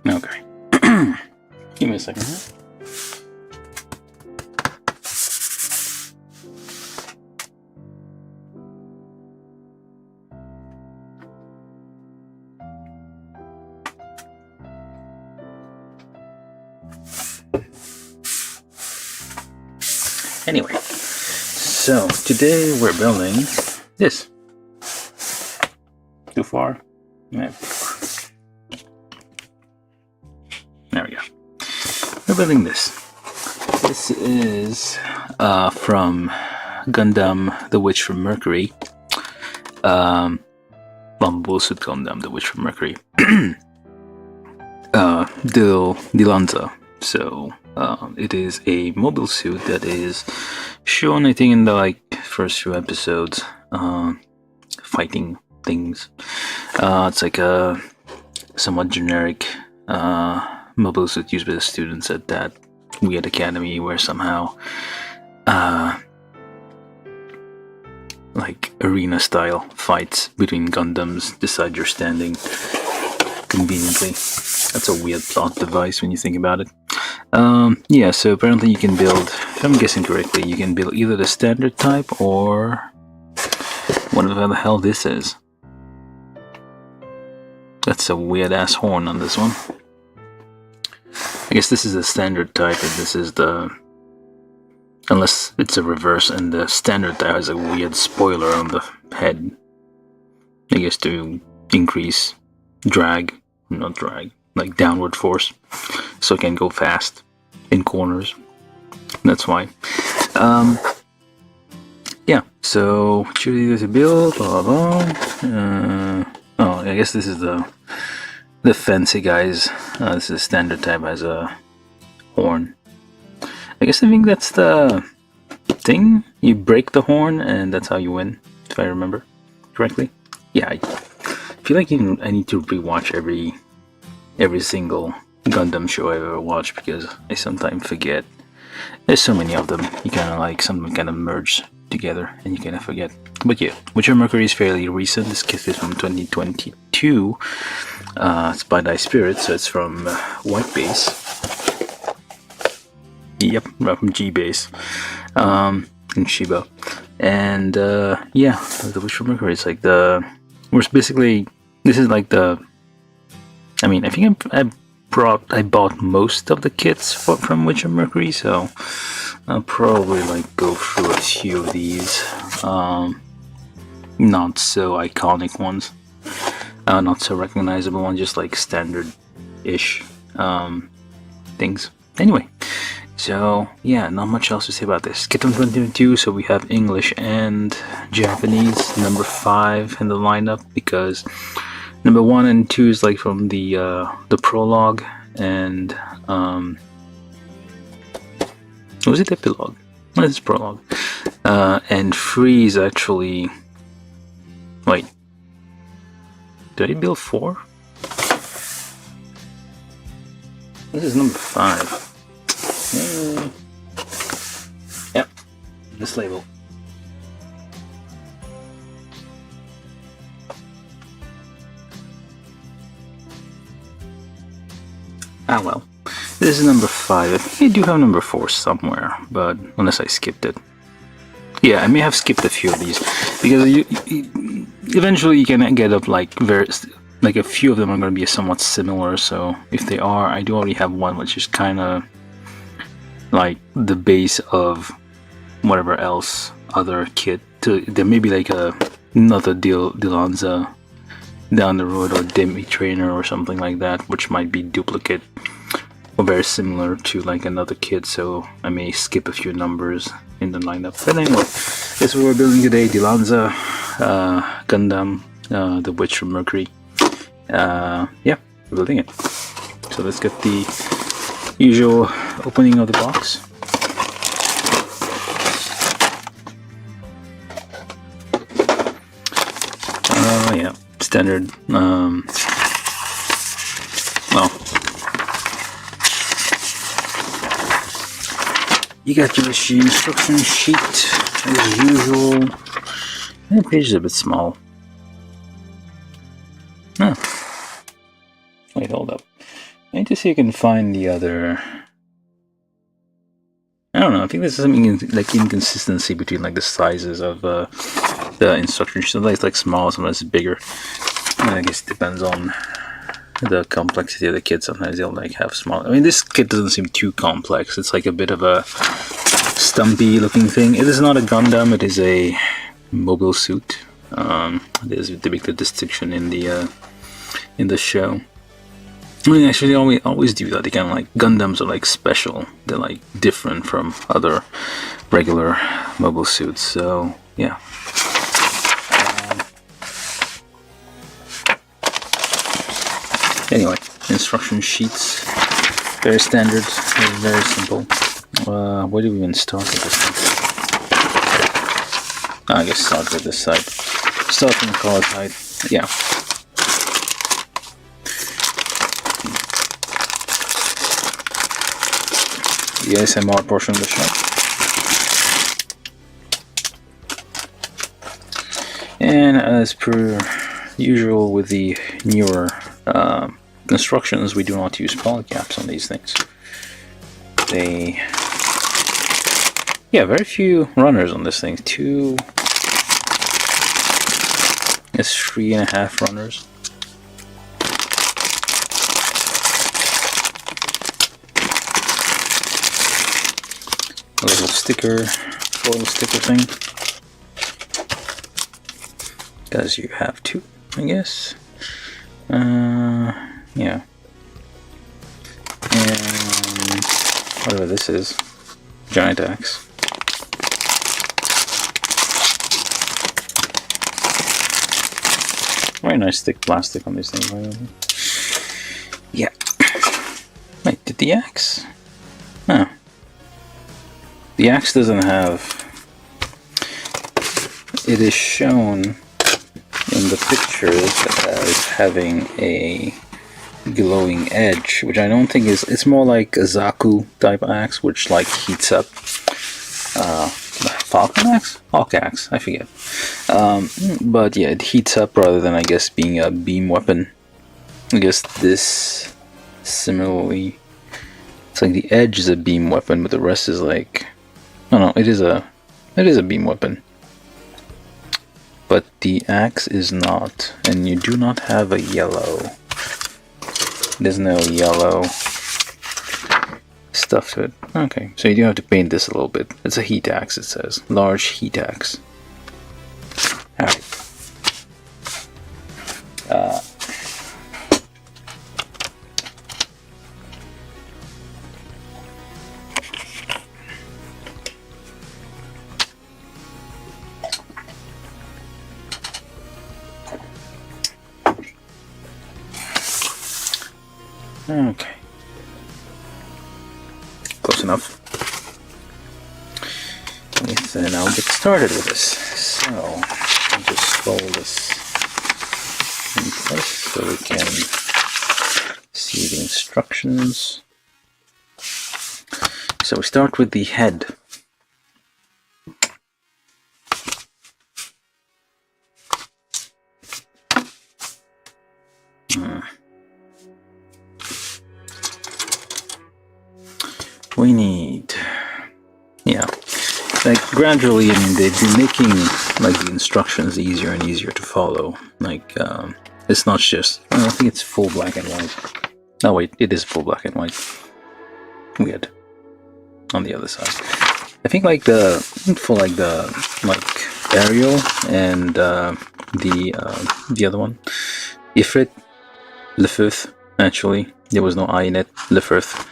Okay. Give me a second here. Anyway, so today we're building this. Too far? Yeah. There we go. We're building this. This is from Gundam, the Witch from Mercury. Bullshit Gundam, the Witch from Mercury. Dilanza. So it is a mobile suit that is shown, I think, in the first few episodes, fighting things. It's like a somewhat generic mobile suit used by the students at that weird academy where somehow like arena style fights between Gundams decide you're standing conveniently. That's a weird plot device when you think about it. Yeah, so apparently you can build, if I'm guessing correctly, you can build either the standard type or whatever the hell this is. That's a weird ass horn on this one. I guess this is the standard type and this is the... Unless it's a reverse and the standard type has a weird spoiler on the head. I guess to increase drag, not drag, like downward force. So it can go fast in corners. That's why. Yeah, so choose either to build, blah blah blah. Oh, I guess this is the fancy guys. This is standard type, has a horn. I guess I think that's the thing. You break the horn and that's how you win, if I remember correctly. Yeah, I feel like I need to rewatch every single Gundam show I've ever watched because I sometimes forget. There's so many of them. You kind of some kind of merge together and you kind of forget. But yeah, Witch of Mercury is fairly recent. This kit is from 2022. It's Bandai Spirit, so it's from White Base. Yep, right from G Base. In Shiba. And yeah, the Witch of Mercury is like the... Basically, this is like the... I mean, I think I bought most of the kits from Witch of Mercury, so I'll probably go through a few of these not so iconic ones, not so recognizable ones, just like standard-ish things. Anyway, so yeah, not much else to say about this. Kit 2022, so we have English and Japanese, number 5 in the lineup because number 1 and 2 is from the prologue, and was it epilogue? No, it's prologue. And 3 is actually... Wait. Did I build 4? This is number 5. Yep. This label. Ah well, this is number 5. I think I do have number 4 somewhere, but unless I skipped it. Yeah, I may have skipped a few of these because eventually you can get up a few of them are going to be somewhat similar. So if they are, I do already have one which is kind of like the base of whatever else other kit. There may be another Dilanza down the road, or Demi Trainer or something like that, which might be duplicate or very similar to another kit, so I may skip a few numbers in the lineup. But anyway, that's what we're building today. Dilanza, Gundam, the Witch from Mercury. Yeah, we're building it. So let's get the usual opening of the box. Yeah, standard, well, you got your instruction sheet as usual. The page is a bit small. Oh. Wait, hold up. see if you can find the other. I don't know. I think there's something like inconsistency between like the sizes of the instructions. Sometimes it's like small, sometimes it's bigger. And I guess it depends on the complexity of the kit. Sometimes they'll like have small. I mean, this kit doesn't seem too complex. It's like a bit of a stumpy looking thing. It is not a Gundam. It is a mobile suit. There's the big distinction in the show. I mean, actually, they always do that. They kind of like Gundams are like special. They're like different from other regular mobile suits. So yeah. Anyway, instruction sheets, very standard, very simple. Where do we even start with this thing? I guess start with this side. Start from the color side. Yeah. The ASMR portion of the show. And as per usual with the newer constructions, we do not use polycaps on these things. Very few runners on this thing. It's 3.5 runners. A little foil sticker thing. Because you have to, I guess. Yeah. And whatever this is, giant axe. Very nice thick plastic on this thing, by the way. Yeah. Wait, did the axe? Oh. The axe doesn't have. It is shown in the pictures as having a glowing edge, which I don't think is. It's more like a Zaku type axe, which like heats up. Falcon axe? Hawk axe, I forget. But yeah, it heats up rather than, I guess, being a beam weapon. I guess this similarly. It's like the edge is a beam weapon, but the rest is like. No, it is a beam weapon. But the axe is not, and you do not have a yellow. There's no yellow stuff to it. Okay, so you do have to paint this a little bit. It's a heat axe, it says. Large heat axe. Alright. Okay. Close enough. Then I'll get started with this. So, I'll just fold this in place so we can see the instructions. So we start with the head. We need, like gradually, I mean, they've been making like the instructions easier and easier to follow. Like, it's not just, I think it's full black and white. Oh wait, it is full black and white. Weird. On the other side. I think like for like the Ariel and the other one, Ifrit, Lefith, actually, there was no I in it, Lefith.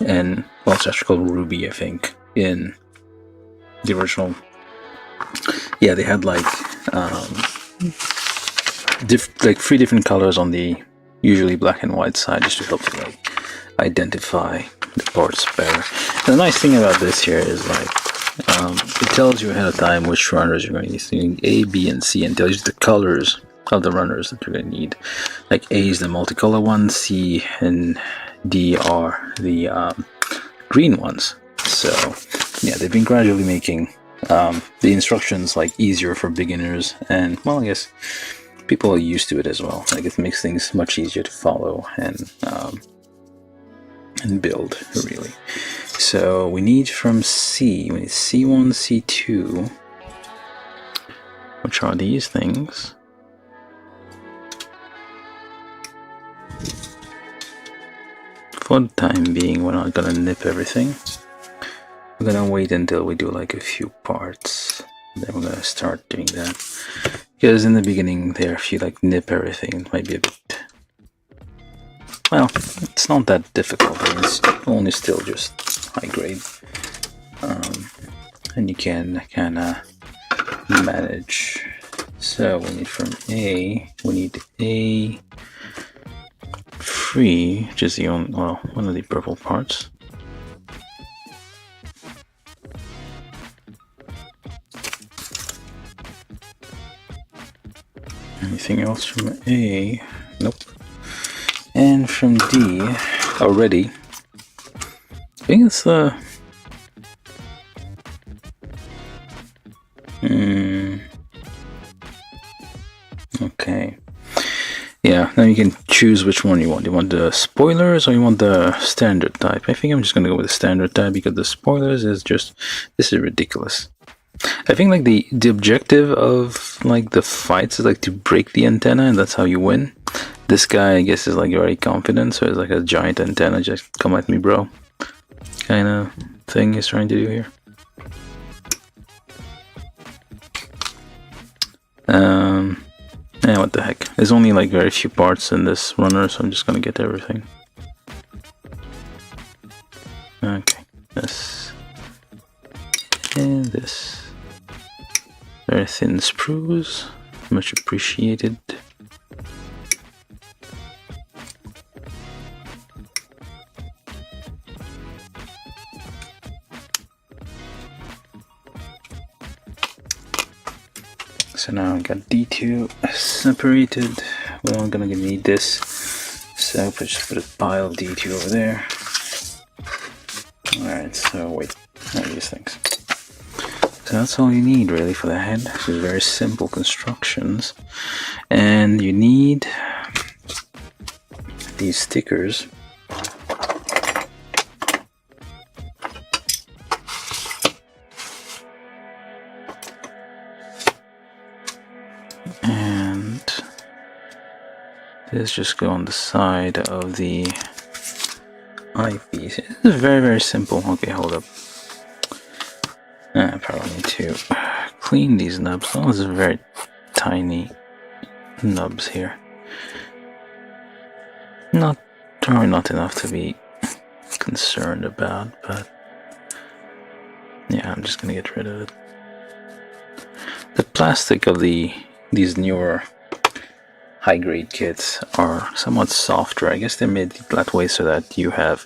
And well, it's actually called Ruby, I think, in the original. Yeah, they had like 3 different colors on the usually black and white side, just to help you like identify the parts better. And the nice thing about this here is like it tells you ahead of time which runners you're going to use, A, B, and C, and tells you the colors of the runners that you're going to need. Like A is the multicolor one, C and D are the green ones. So yeah, they've been gradually making the instructions like easier for beginners, and well, I guess people are used to it as well. Like it makes things much easier to follow, and and build, really. So we need from C, we need C1, C2, which are these things. For the time being, we're not gonna nip everything. We're gonna wait until we do like a few parts. Then we're gonna start doing that. Because in the beginning there, if you like nip everything, it might be a bit... Well, it's not that difficult. I mean, it's only still just high grade. And you can kinda manage. So we need from A, we need A free, which is the only, well, one of the purple parts. Anything else from A? Nope. And from D, already, I think it's the... Okay. Yeah, now you can choose which one you want. You want the spoilers or you want the standard type? I think I'm just gonna go with the standard type because the spoilers is just... This is ridiculous. I think like the objective of like the fights is like to break the antenna and that's how you win. This guy I guess is like very confident, so it's like a giant antenna, just come at me bro kind of thing he's trying to do here. Yeah, what the heck. There's only like very few parts in this runner, so I'm just gonna get everything. Okay, this and this. Very thin sprues, much appreciated. So now I got D2 separated. We're not gonna need this, so I'll just put a pile of D2 over there. Alright, so wait, all these things. So that's all you need really for the head. This is very simple constructions. And you need these stickers. And this just go on the side of the eyepiece. This is very, very simple. Okay, hold up. I probably need to clean these nubs. Oh, these are very tiny nubs here. Probably not enough to be concerned about, but yeah, I'm just gonna get rid of it. The plastic of these newer high-grade kits are somewhat softer. I guess they're made that way so that you have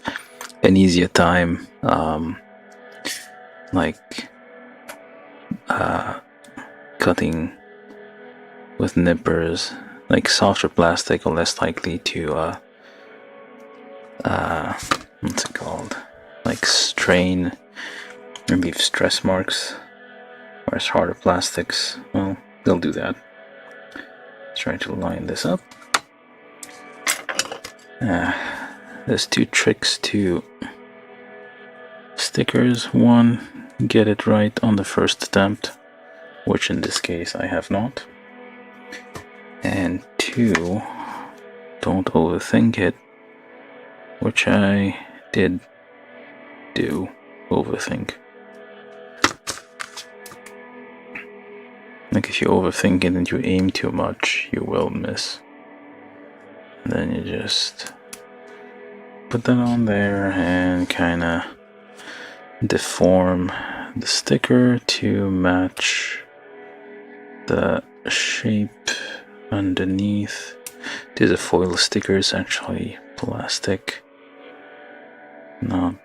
an easier time cutting with nippers. Like softer plastic are less likely to what's it called, like strain or leave stress marks, whereas harder plastics, well, they'll do that. Try to line this up. There's two tricks to stickers. One, get it right on the first attempt, which in this case I have not. And two, don't overthink it, which I did do overthink. Like if you overthink it and you aim too much, you will miss. And then you just put that on there and kind of deform the sticker to match the shape underneath. These are foil stickers, actually plastic. No,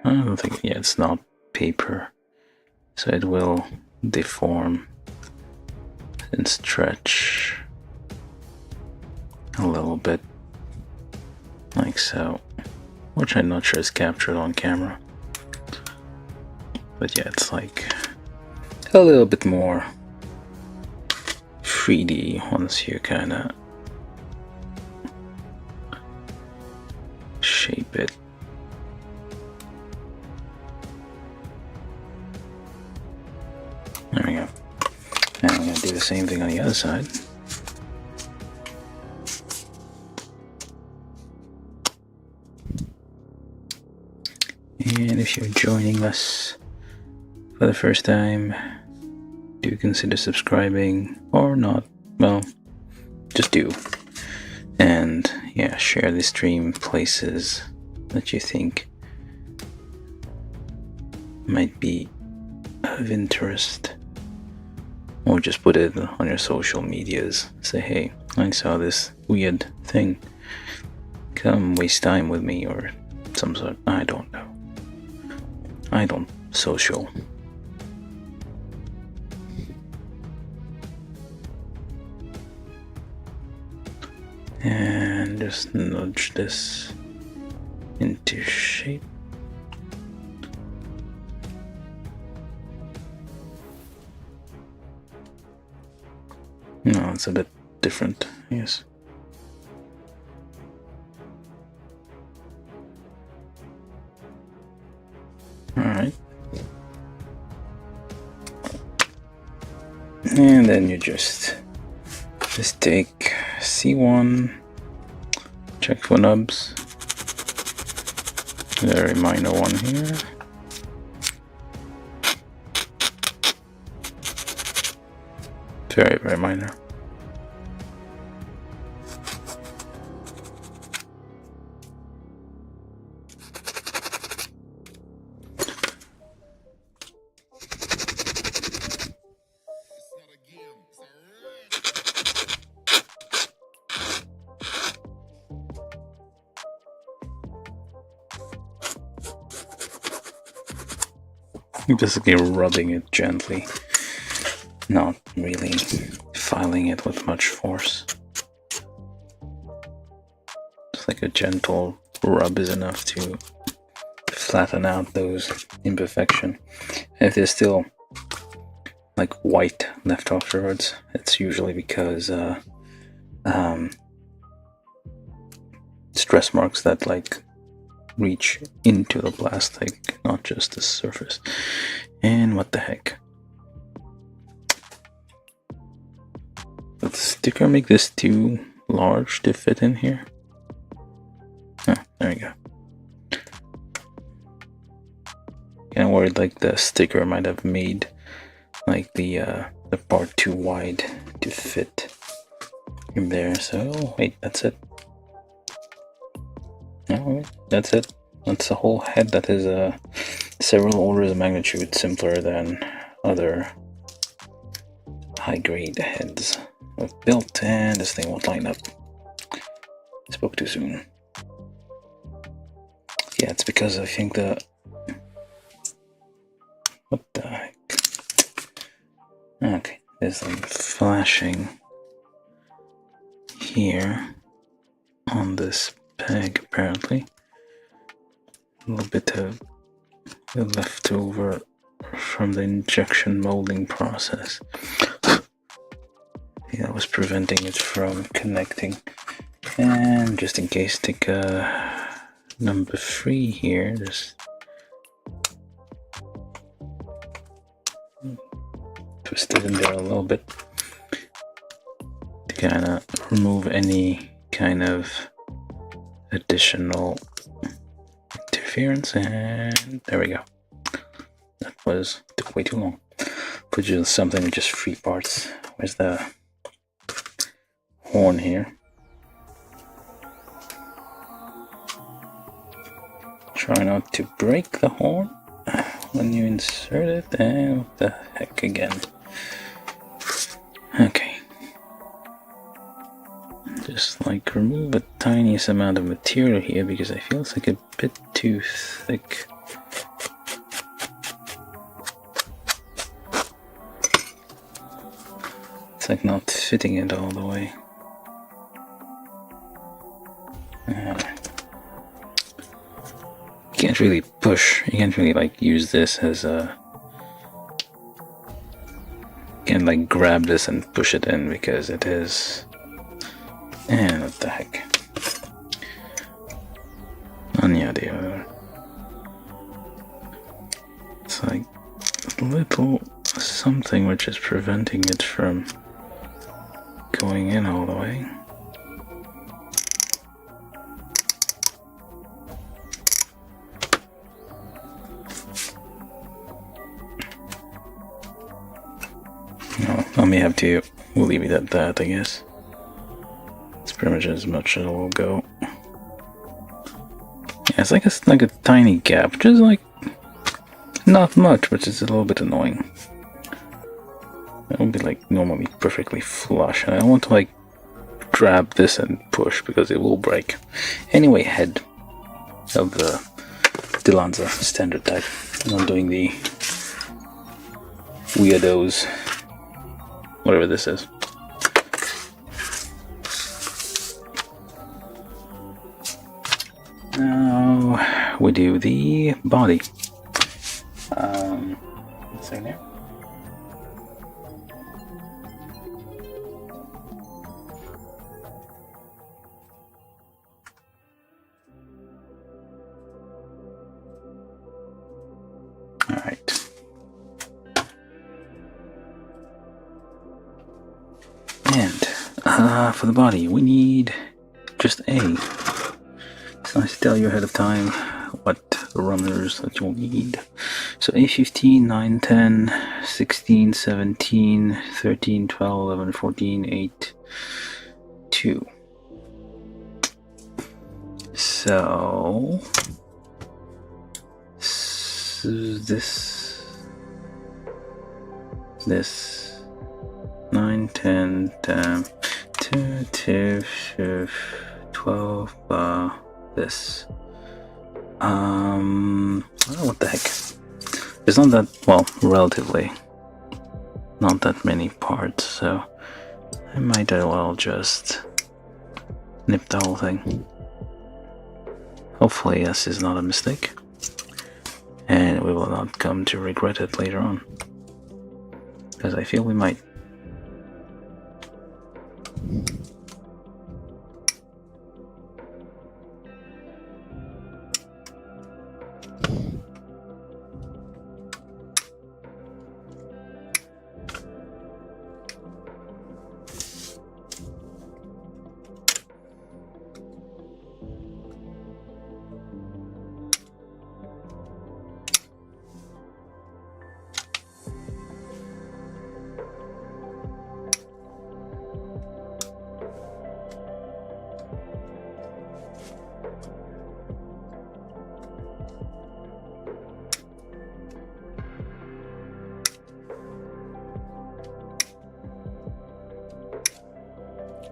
I don't think, yeah, it's not paper, so it will deform and stretch a little bit, like so, which I'm not sure is captured on camera, but yeah, it's like a little bit more 3D once you kind of shape it There we go. And I'm going to do the same thing on the other side. And if you're joining us for the first time, do consider subscribing or not. Well, just do. And yeah, share the stream places that you think might be of interest. Or just put it on your social medias. Say, hey, I saw this weird thing. Come waste time with me, or some sort. I don't know. I don't social. And just nudge this into shape. No, it's a bit different, yes. Alright. And then you just take C1, check for nubs. Very minor one here. Very, very minor. Basically rubbing it gently, not really filing it with much force. Just like a gentle rub is enough to flatten out those imperfections. If there's still like white left afterwards, it's usually because stress marks that like reach into the plastic, not just the surface. And what the heck? Did the sticker make this too large to fit in here? Oh, there we go. Kinda worried like the sticker might have made like the part too wide to fit in there. So wait, that's it. No, that's it. That's the whole head. That is several orders of magnitude simpler than other high-grade heads we've built, and this thing won't line up. Spoke too soon. Yeah, it's because I think the... What the heck? Okay, there's some flashing here on this peg, apparently. A little bit of the leftover from the injection molding process. Yeah, that was preventing it from connecting. And just in case, take number 3 here. Just twist it in there a little bit to kind of remove any kind of additional interference, and there we go. That took way too long. Put just something with just 3 parts. Where's the horn here? Try not to break the horn when you insert it, and what the heck again. Okay. Just like remove a tiniest amount of material here because I feel it's like a bit too thick. It's like not fitting it all the way. You can't really push, you can't really like use this as a... You can't like grab this and push it in because it is... And what the heck? Anya the other. It's like a little something which is preventing it from going in all the way. No, I may have to leave it at that, I guess. It's pretty much as much as it will go. Yeah, it's like a tiny gap, just like not much, but it's a little bit annoying. It would be like normally perfectly flush, and I don't want to like grab this and push because it will break. Anyway, head of the Dilanza standard type. I'm not doing the weirdos, whatever this is. Now we do the body. What's in there? Alright. And for the body, we need just A. It's nice to tell you ahead of time what runners that you'll need. So A15, 9, 10, 16, 17, 13, 12, 11, 14, 8, 2. So this 9, 10, 2, 2, 12, this. I don't know what the heck. It's not that, well, relatively not that many parts, so I might as well just nip the whole thing. Hopefully this is not a mistake, and we will not come to regret it later on, because I feel we might.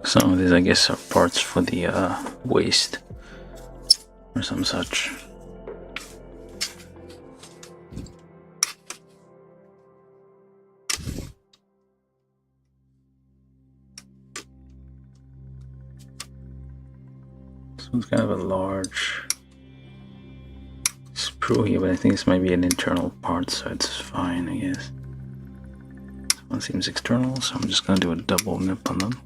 Some of these, I guess, are parts for the waist or some such. This one's kind of a large sprue here, but I think this might be an internal part, so it's fine, I guess. This one seems external, so I'm just gonna do a double nip on them.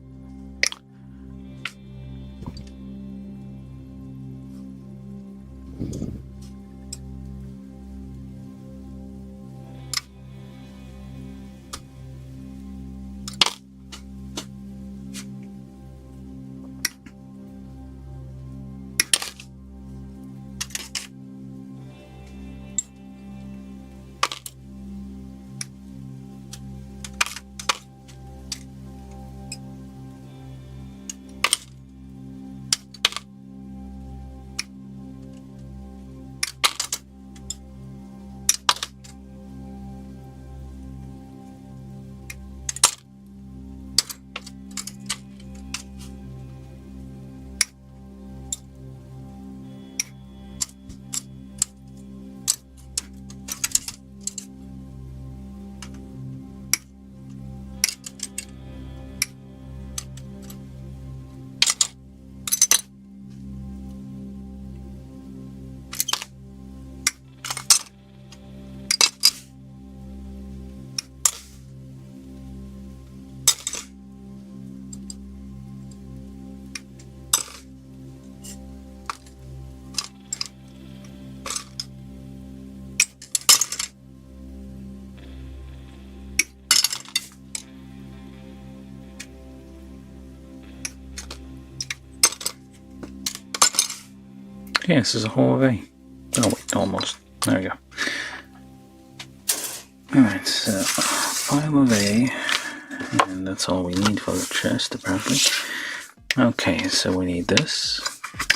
Okay, this is a whole of A. Oh wait, almost. There we go. Alright, so pile of A, and that's all we need for the chest apparently. Okay, so we need this,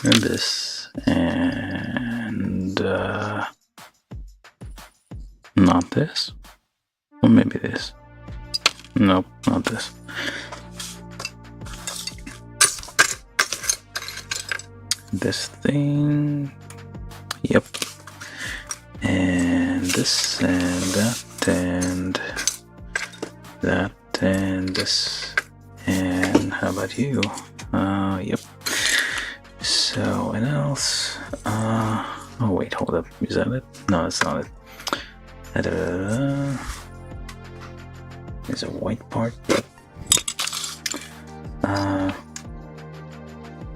and this, and not this, or maybe this. Nope, not this. This thing, yep, and this, and that, and that, and this, and how about you? Yep. So, what else? Oh wait, hold up, is that it? No, that's not it. There's a white part, but,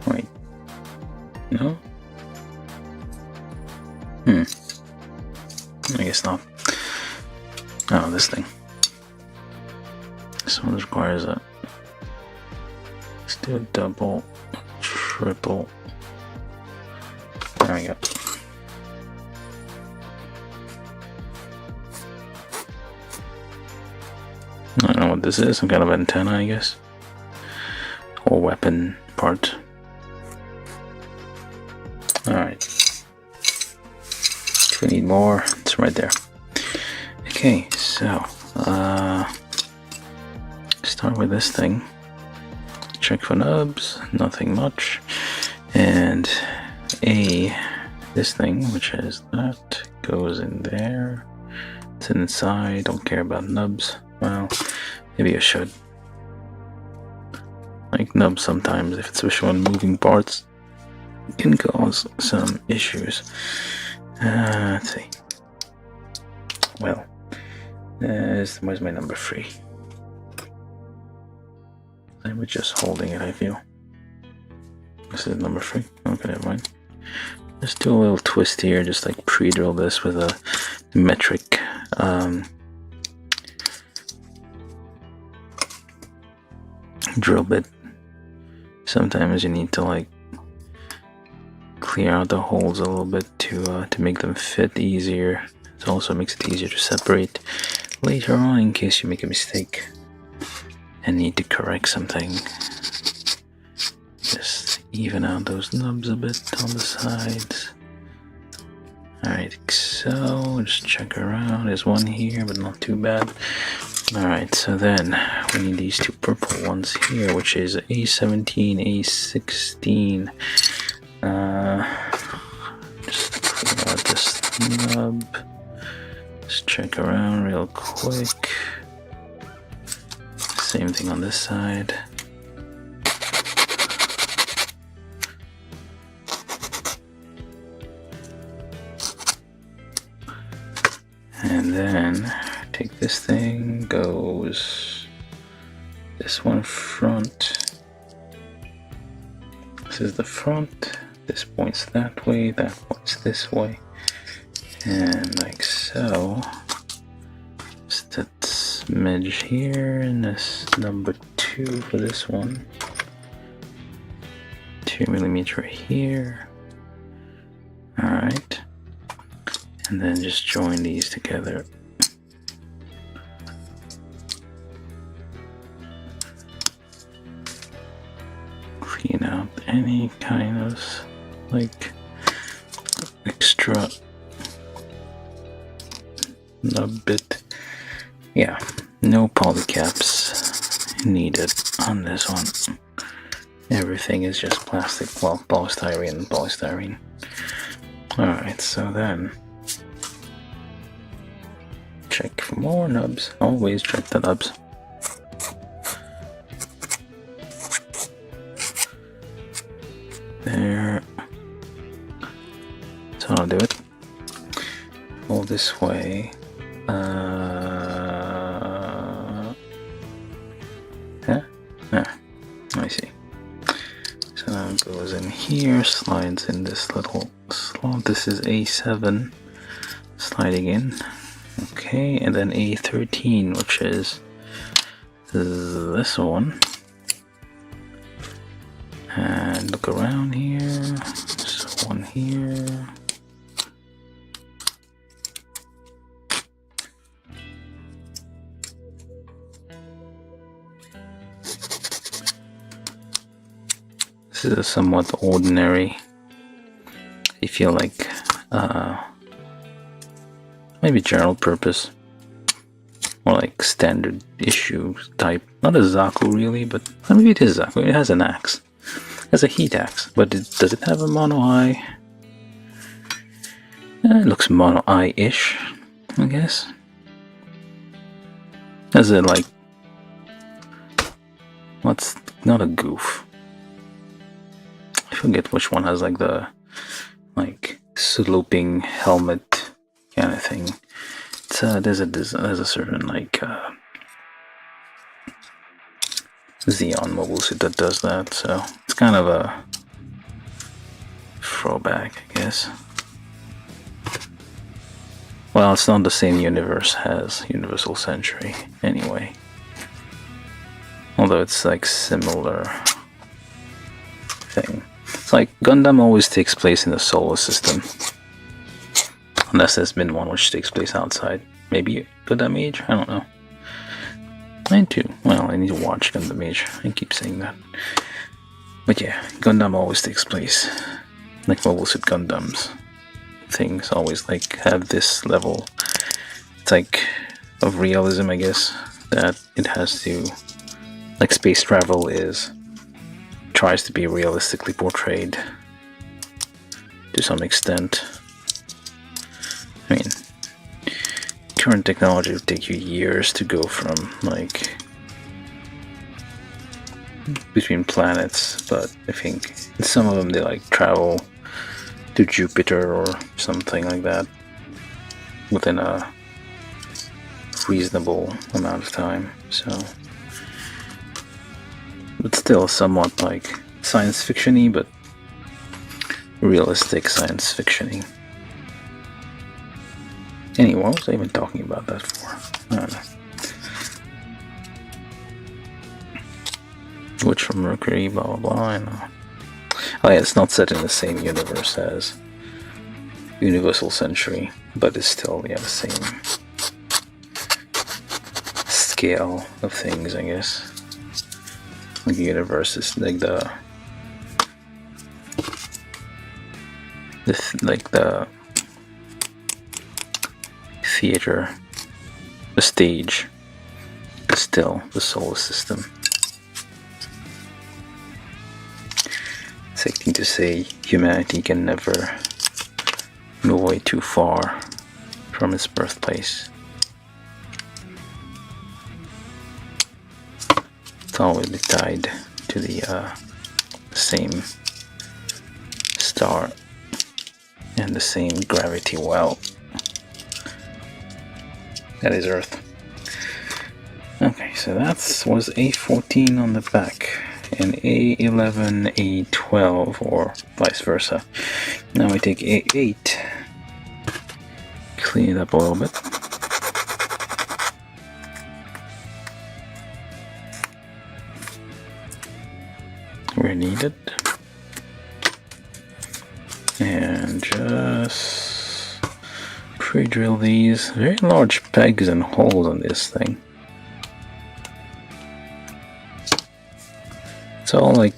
wait. No? I guess not. Oh, this thing. This one requires a... Let's do a double, triple. There we go. I don't know what this is, some kind of antenna, I guess. Or weapon part. Alright. If we need more, it's right there. Okay, so, start with this thing. Check for nubs, nothing much. And this thing, which is that, goes in there. It's inside, don't care about nubs. Well, maybe I should. Like nubs sometimes, if it's especially on moving parts, can cause some issues. Let's see. Well, where's my number 3? I was just holding it, I feel. This is number 3. Okay, never mind. Let's do a little twist here, just like pre-drill this with a metric drill bit. Sometimes you need to like clear out the holes a little bit to make them fit easier. It also makes it easier to separate later on in case you make a mistake and need to correct something. Just even out those nubs a bit on the sides. Alright, so just check around. There's one here, but not too bad. Alright, so then we need these two purple ones here, which is A17, A16. Just clear out this nub. Just check around real quick. Same thing on this side. And then take this thing, goes this one front. This is the front. This points that way, that points this way. And like so. Just that smidge here, and this number 2 for this one. 2mm here. Alright. And then just join these together. Clean out any kind of like extra nub bit. Yeah, no polycaps needed on this one. Everything is just plastic, well, polystyrene and polystyrene. Alright, so then check for more nubs. Always check the nubs. There. So I'll do it. All this way. I see. So now it goes in here, slides in this little slot. This is A7, sliding in. Okay, and then A13, which is this one. And look around here. There's one here. This is a somewhat ordinary. I feel like maybe general purpose, more like standard issue type. Not a Zaku really, but maybe it is Zaku. It has an axe. It has a heat axe, but does it have a mono eye? It looks mono eye-ish, I guess. Has it like what's not a goof? I forget which one has like the sloping helmet kind of thing. It's there's a certain like Xeon mobile suit that does that, so it's kind of a throwback, I guess. Well, it's not the same universe as Universal Century anyway, although it's like similar thing. It's like Gundam always takes place in the solar system, unless there's been one which takes place outside. Maybe Gundam Age? I don't know. I need to, well, I need to watch Gundam Age. I keep saying that. But yeah, Gundam always takes place. Like Mobile Suit Gundams. Things always like have this level. It's like of realism, I guess, that it has to, like space travel tries to be realistically portrayed to some extent. I mean, current technology would take you years to go from like between planets, but I think some of them they like travel to Jupiter or something like that within a reasonable amount of time. So, but still somewhat like science fiction-y, but realistic science fiction-y. Anyway, what was I even talking about that for? I don't know. Which from Mercury, blah blah blah, I know. Oh yeah, it's not set in the same universe as Universal Century, but it's still, yeah, the same scale of things, I guess. Like the universe is like the theater, the stage, is still the solar system. It's to say humanity can never move away too far from its birthplace. It's always been tied to the same star and the same gravity well. That is Earth. Okay, so that was A14 on the back, and A11, A12, or vice versa. Now we take A8, clean it up a little bit. Where needed. And just pre-drill these very large pegs and holes on this thing. It's all like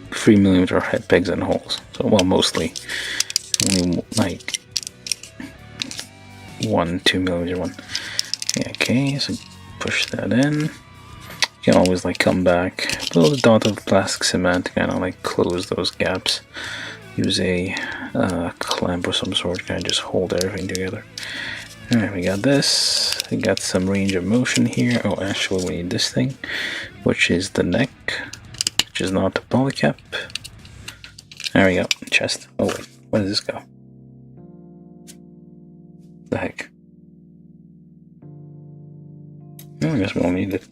3mm head pegs and holes. So, well, mostly only like 1-2mm one. Yeah, okay, so push that in. You can always like come back, put a little dot of plastic cement, kind of like close those gaps. Use a clamp of some sort, kind of just hold everything together. Alright, we got this. We got some range of motion here. Oh, actually, we need this thing, which is the neck, which is not the polycap. There we go. Chest. Oh wait, where does this go? The heck? Oh, I guess we don't need it.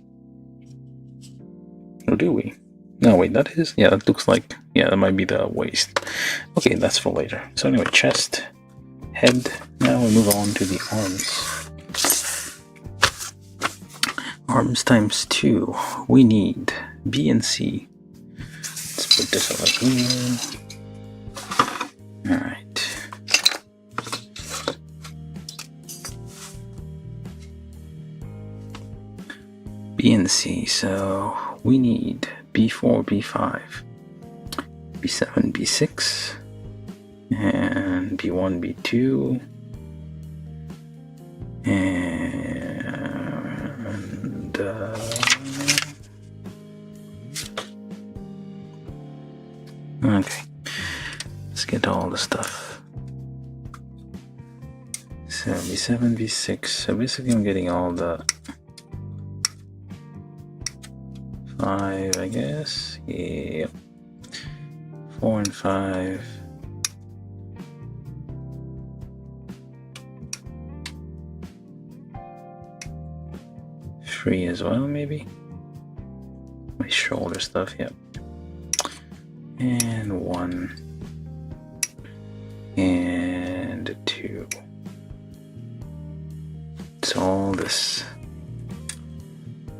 Or do we? No, wait, that is... yeah, that looks like... yeah, that might be the waist. Okay, that's for later. So anyway, chest, head. Now we move on to the arms. Arms times 2. We need B and C. Let's put this over here. Alright. B and C, so we need B4, B5, B7, B6, and B1, B2, and okay, let's get all the stuff. So B7, B6, so basically I'm getting all the 5, I guess. Yep. 4 and 5. Three as well, maybe. My shoulder stuff, yep. And 1 and 2. So all this.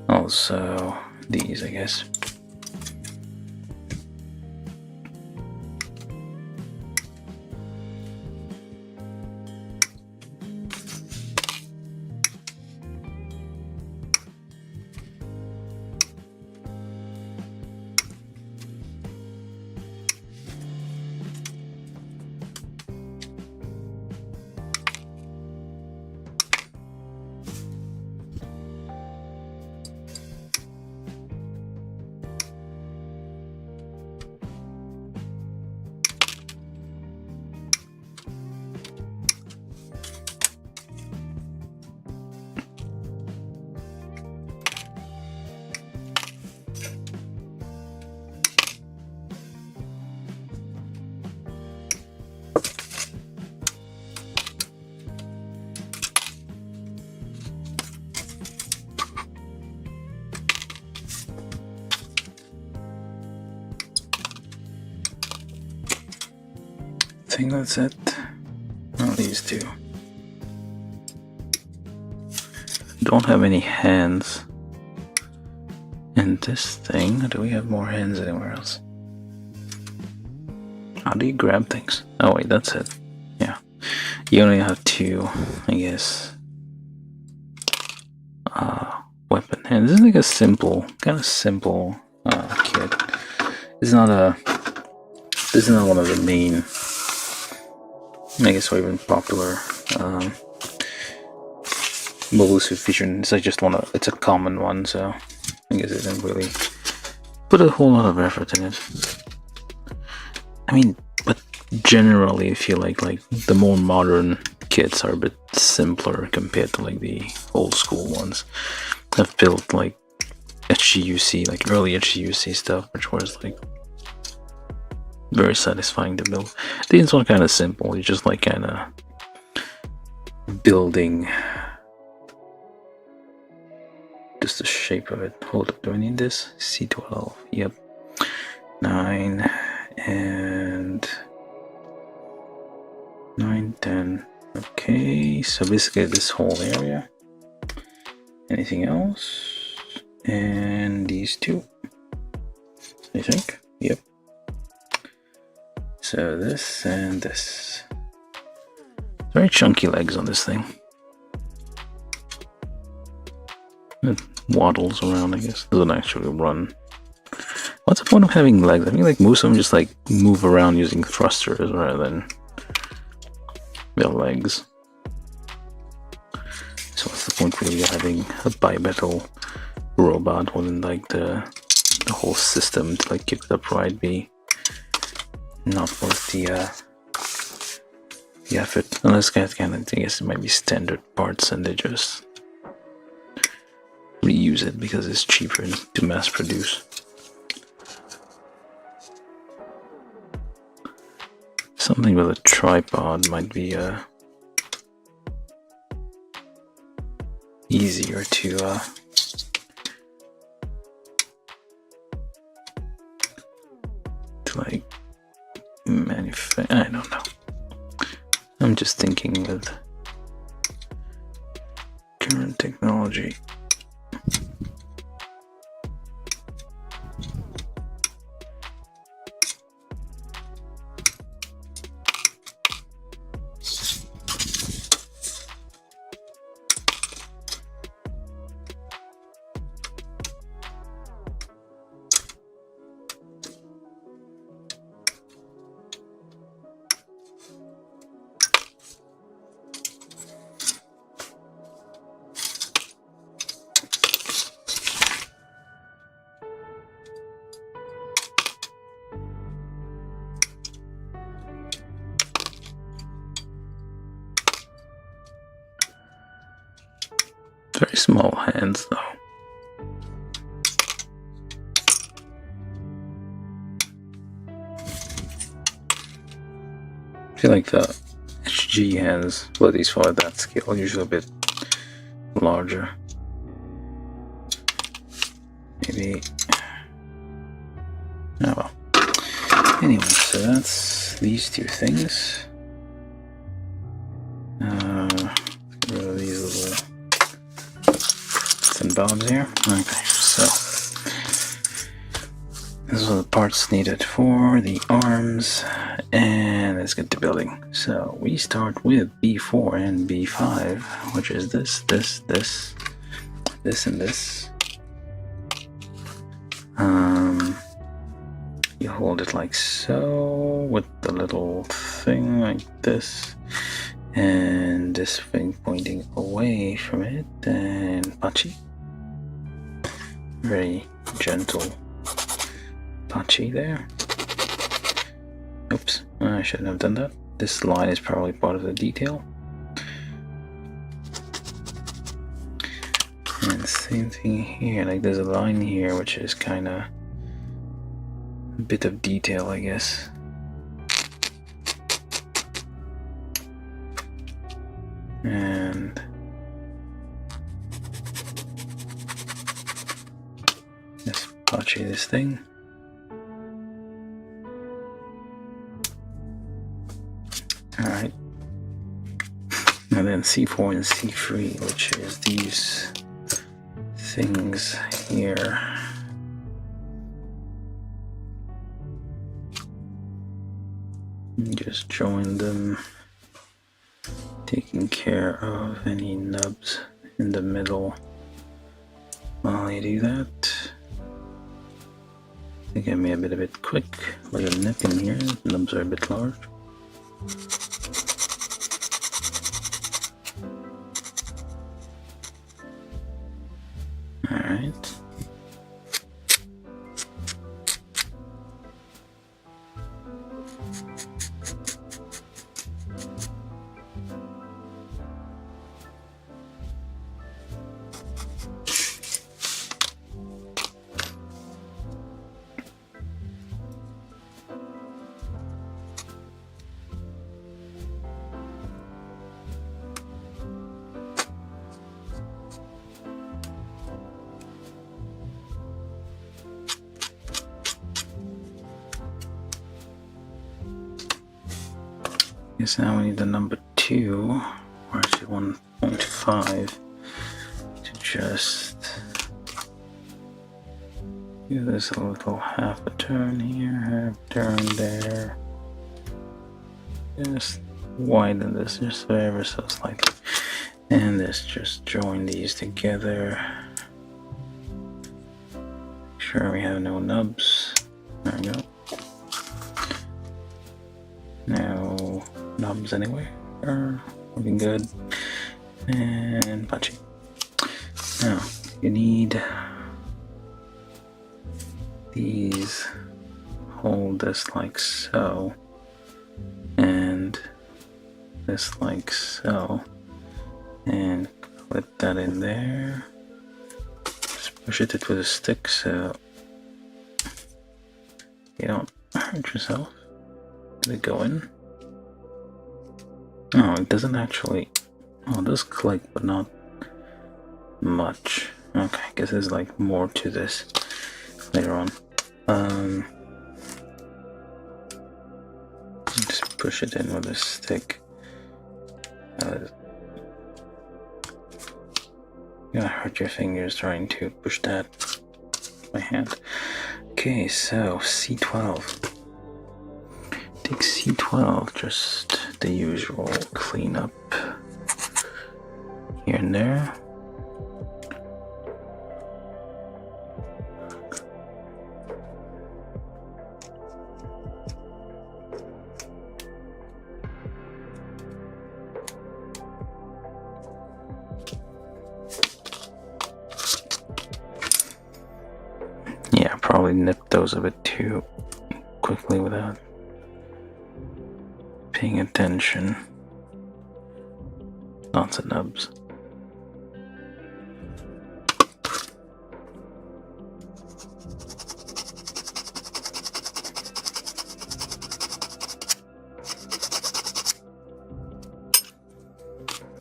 Also these, I guess. I think that's it. Oh, these two. Don't have any hands in this thing. Do we have more hands anywhere else? How do you grab things? Oh wait, that's it. Yeah. You only have 2, I guess. Weapon hands. This is like a simple, kind of simple kit. This is not one of the main, I guess, or even popular mobile suit feature. It's like just it's a common one, so I guess it didn't really put a whole lot of effort in it. I mean, but generally I feel like the more modern kits are a bit simpler compared to like the old school ones. I've built like HGUC, like early HGUC stuff, which was like very satisfying to build. These ones are kind of simple. You're just like kind of building just the shape of it. Hold up, do I need this? C12, yep. 9 and 9, 10. Okay, so basically this whole area. Anything else? And these two, I think. Yep. So this and this. Very chunky legs on this thing. It waddles around, I guess. Doesn't actually run. What's the point of having legs? I think like most of them just like move around using thrusters rather than their legs. So what's the point really of having a bipedal robot when like the whole system to like keep it upright be not worth the effort? Unless guys kind of, I guess it might be standard parts and they just reuse it because it's cheaper to mass produce. Something with a tripod might be easier to like manufacture. I don't know. I'm just thinking with current technology. Small hands though. I feel like the HG hands, well, at least for that scale, are usually a bit larger. Maybe. Oh well. Anyway, so that's these two things. Get rid of these little bits and bobs here. Okay, so these are the parts needed for the arms, and let's get to building. So we start with B4 and B5, which is this, and this. You hold it like so, with the little thing like this, and this thing pointing away from it, and pachi. Very gentle pachi there. Oops, I shouldn't have done that. This line is probably part of the detail. And same thing here, like there's a line here which is kind of a bit of detail, I guess. And let's pachi this thing. Alright. And then C4 and C3, which is these things here. Just join them, taking care of any nubs in the middle while you do that. I think I may have been a bit quick with the nip in here. The nubs are a bit large. Alright. Guess now we need the number 2, or actually 1.5, to just do this a little half a turn here, half a turn there. Just widen this just ever so slightly. And let's just join these together. Make sure we have no nubs. There we go. No nubs anyway. Are looking good. And pachi. Now you need these. Hold this like so, and this like so, and clip that in there. Just push it with a stick so you don't hurt yourself. Let it go in. Oh, it doesn't actually. Oh, it does click, but not much. Okay, I guess there's like more to this later on. Just push it in with a stick. You're gonna hurt your fingers trying to push that with my hand. Okay, so C12. Take C12, just the usual cleanup here and there. Yeah, probably nip those a bit too quickly without paying attention. Lots of nubs.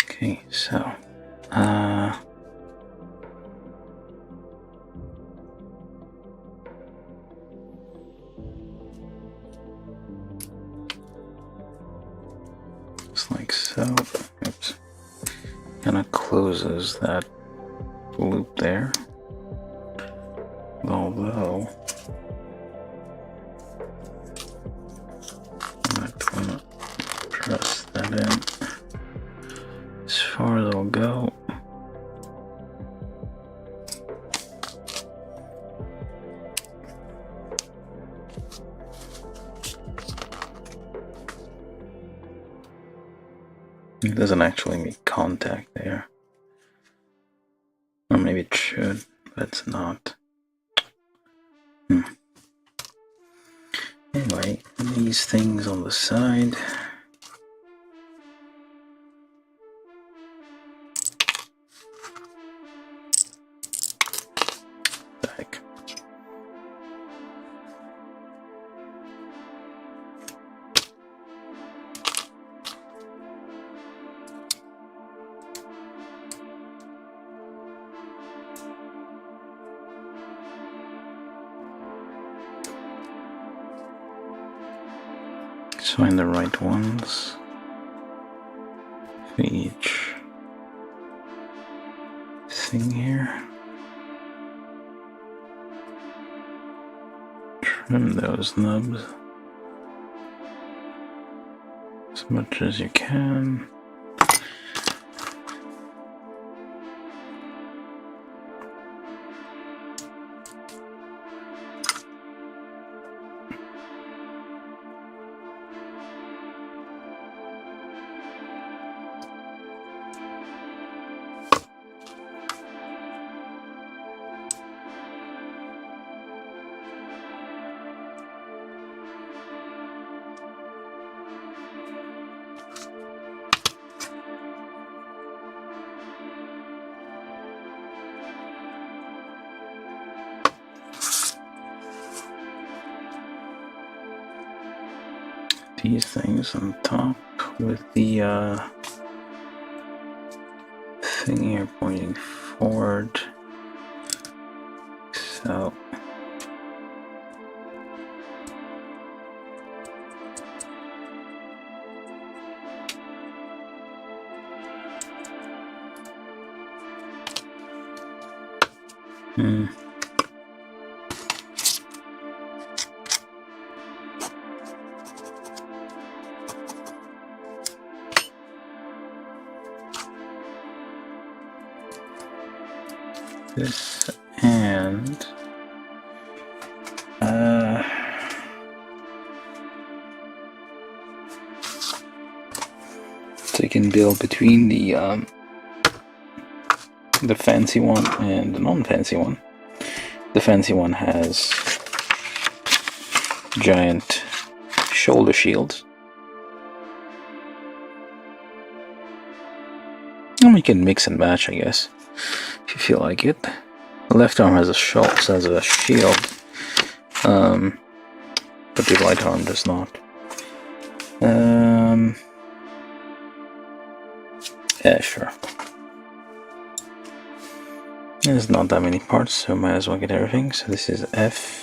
Okay, so just like so. Oops. Kind of closes that loop there. Although I'm not gonna press that in. As far as it'll go. It doesn't actually make contact there. Or maybe it should, but it's not. Anyway, these things on the side. Back. Just find the right ones for each thing here. Trim those nubs as much as you can. These things on top with the thing here pointing forward. So this and so you can build between the fancy one and the non-fancy one. The fancy one has giant shoulder shields. And we can mix and match, I guess, if you feel like it. The left arm has a shield, but the right arm does not. Yeah, sure. There's not that many parts, so might as well get everything. So this is F.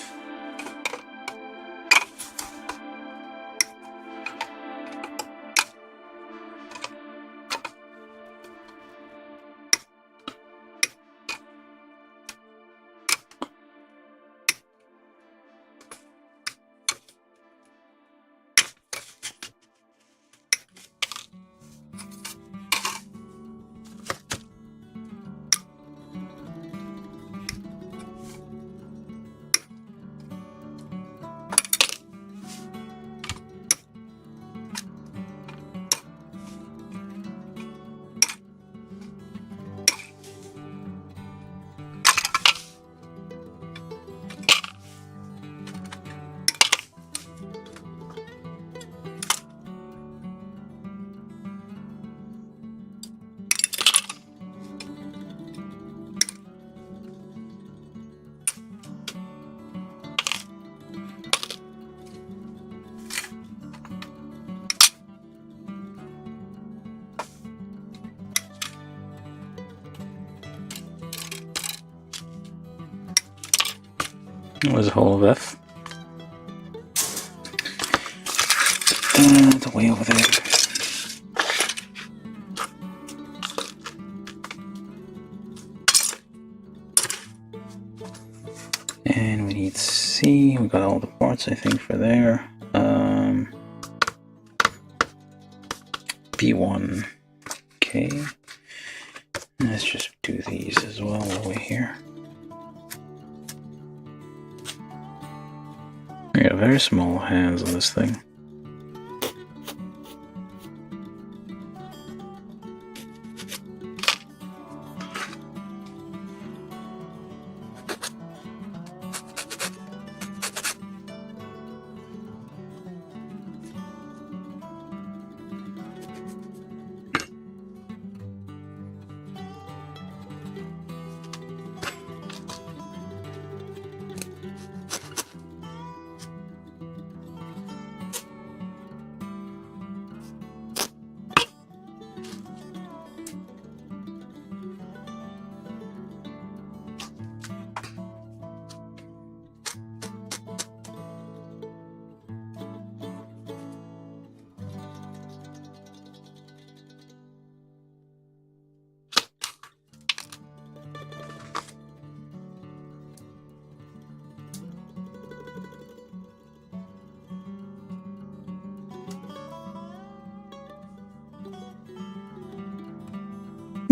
There's a hole of F. The way over there. And we need C. We got all the parts, I think, for there. B1. Okay. Let's just do these as well over here. We got very small hands on this thing.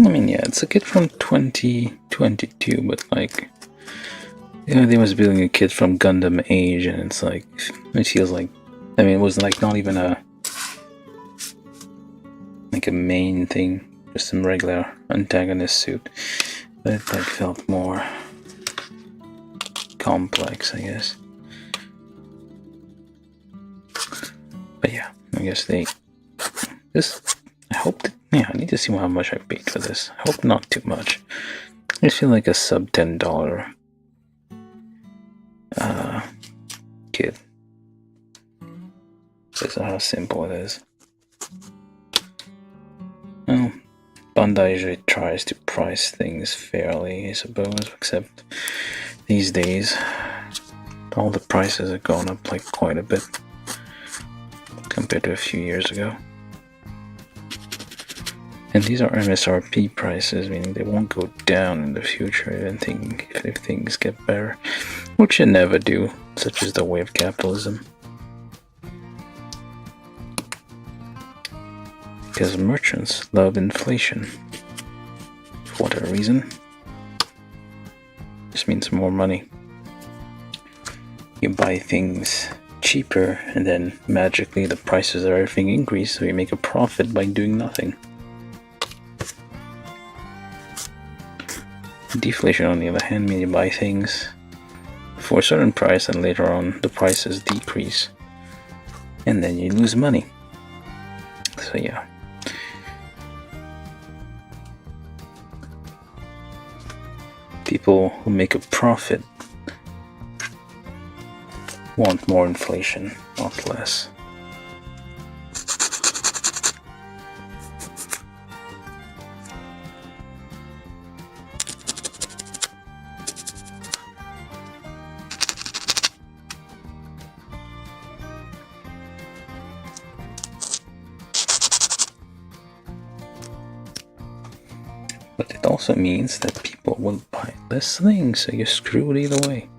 I mean, yeah, it's a kit from 2022, but like, yeah, they was building a kit from Gundam age, and it's like, it feels like, I mean, it was like not even a main thing, just some regular antagonist suit, but it like felt more complex, I guess. But yeah, I guess this. I hope that, yeah, I need to see how much I paid for this. I hope not too much. I just feel like a sub $10 kit. This is how simple it is. Well, Bandai usually tries to price things fairly, I suppose, except these days all the prices have gone up like quite a bit compared to a few years ago. And these are MSRP prices, meaning they won't go down in the future if things get better, which they never do, such as the way of capitalism. Because merchants love inflation. For whatever reason. This means more money. You buy things cheaper, and then magically the prices of everything increase, so you make a profit by doing nothing. Deflation, on the other hand, means you buy things for a certain price and later on the prices decrease and then you lose money. So yeah. People who make a profit want more inflation, not less. But it also means that people will buy less things, so you're screwed either way.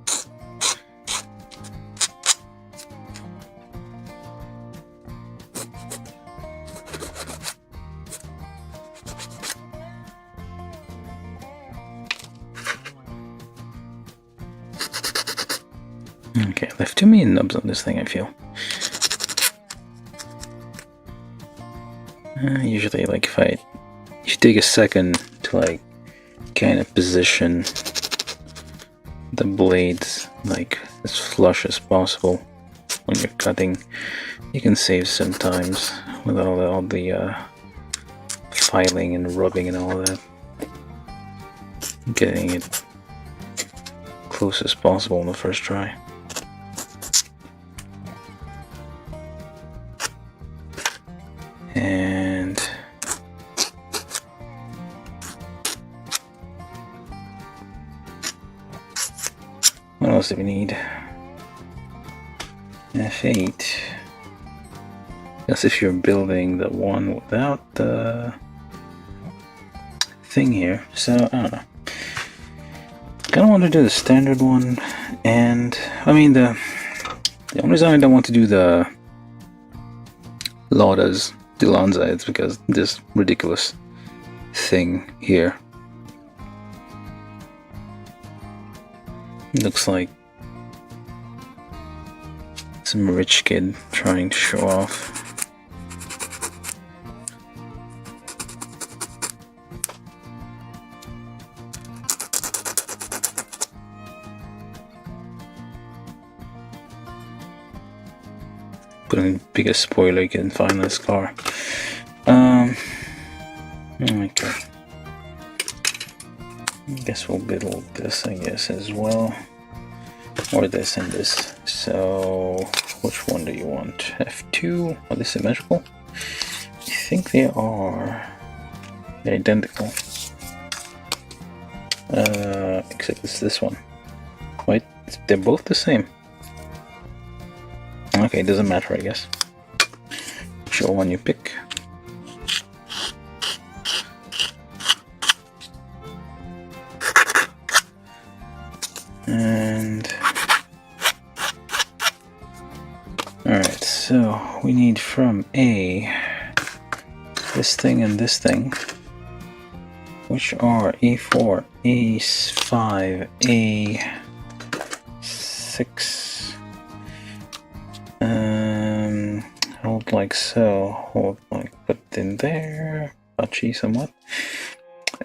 Okay, I left too many nubs on this thing, I feel. Usually, like, if you take a second to, like, kind of position the blades, like, as flush as possible when you're cutting, you can save some times with all the filing and rubbing and all that. Getting it close as possible on the first try. And What else do we need? F8. That's if you're building the one without the thing here. So, I don't know. Kind of want to do the standard one, and I mean the only reason I don't want to do the Lauda's Dilanza is because this ridiculous thing here. Looks like some rich kid trying to show off. Putting the biggest spoiler you can find on this car. Okay. I guess we'll build this, I guess, as well. Or this and this. So, which one do you want? F2? Are they symmetrical? I think they are. They're identical. Except it's this one. Wait, they're both the same. Okay, it doesn't matter, I guess. Whichever one you pick. And alright, so we need from A this thing and this thing, which are A4, A5, A6. Hold like so, hold like put in there, patchy somewhat,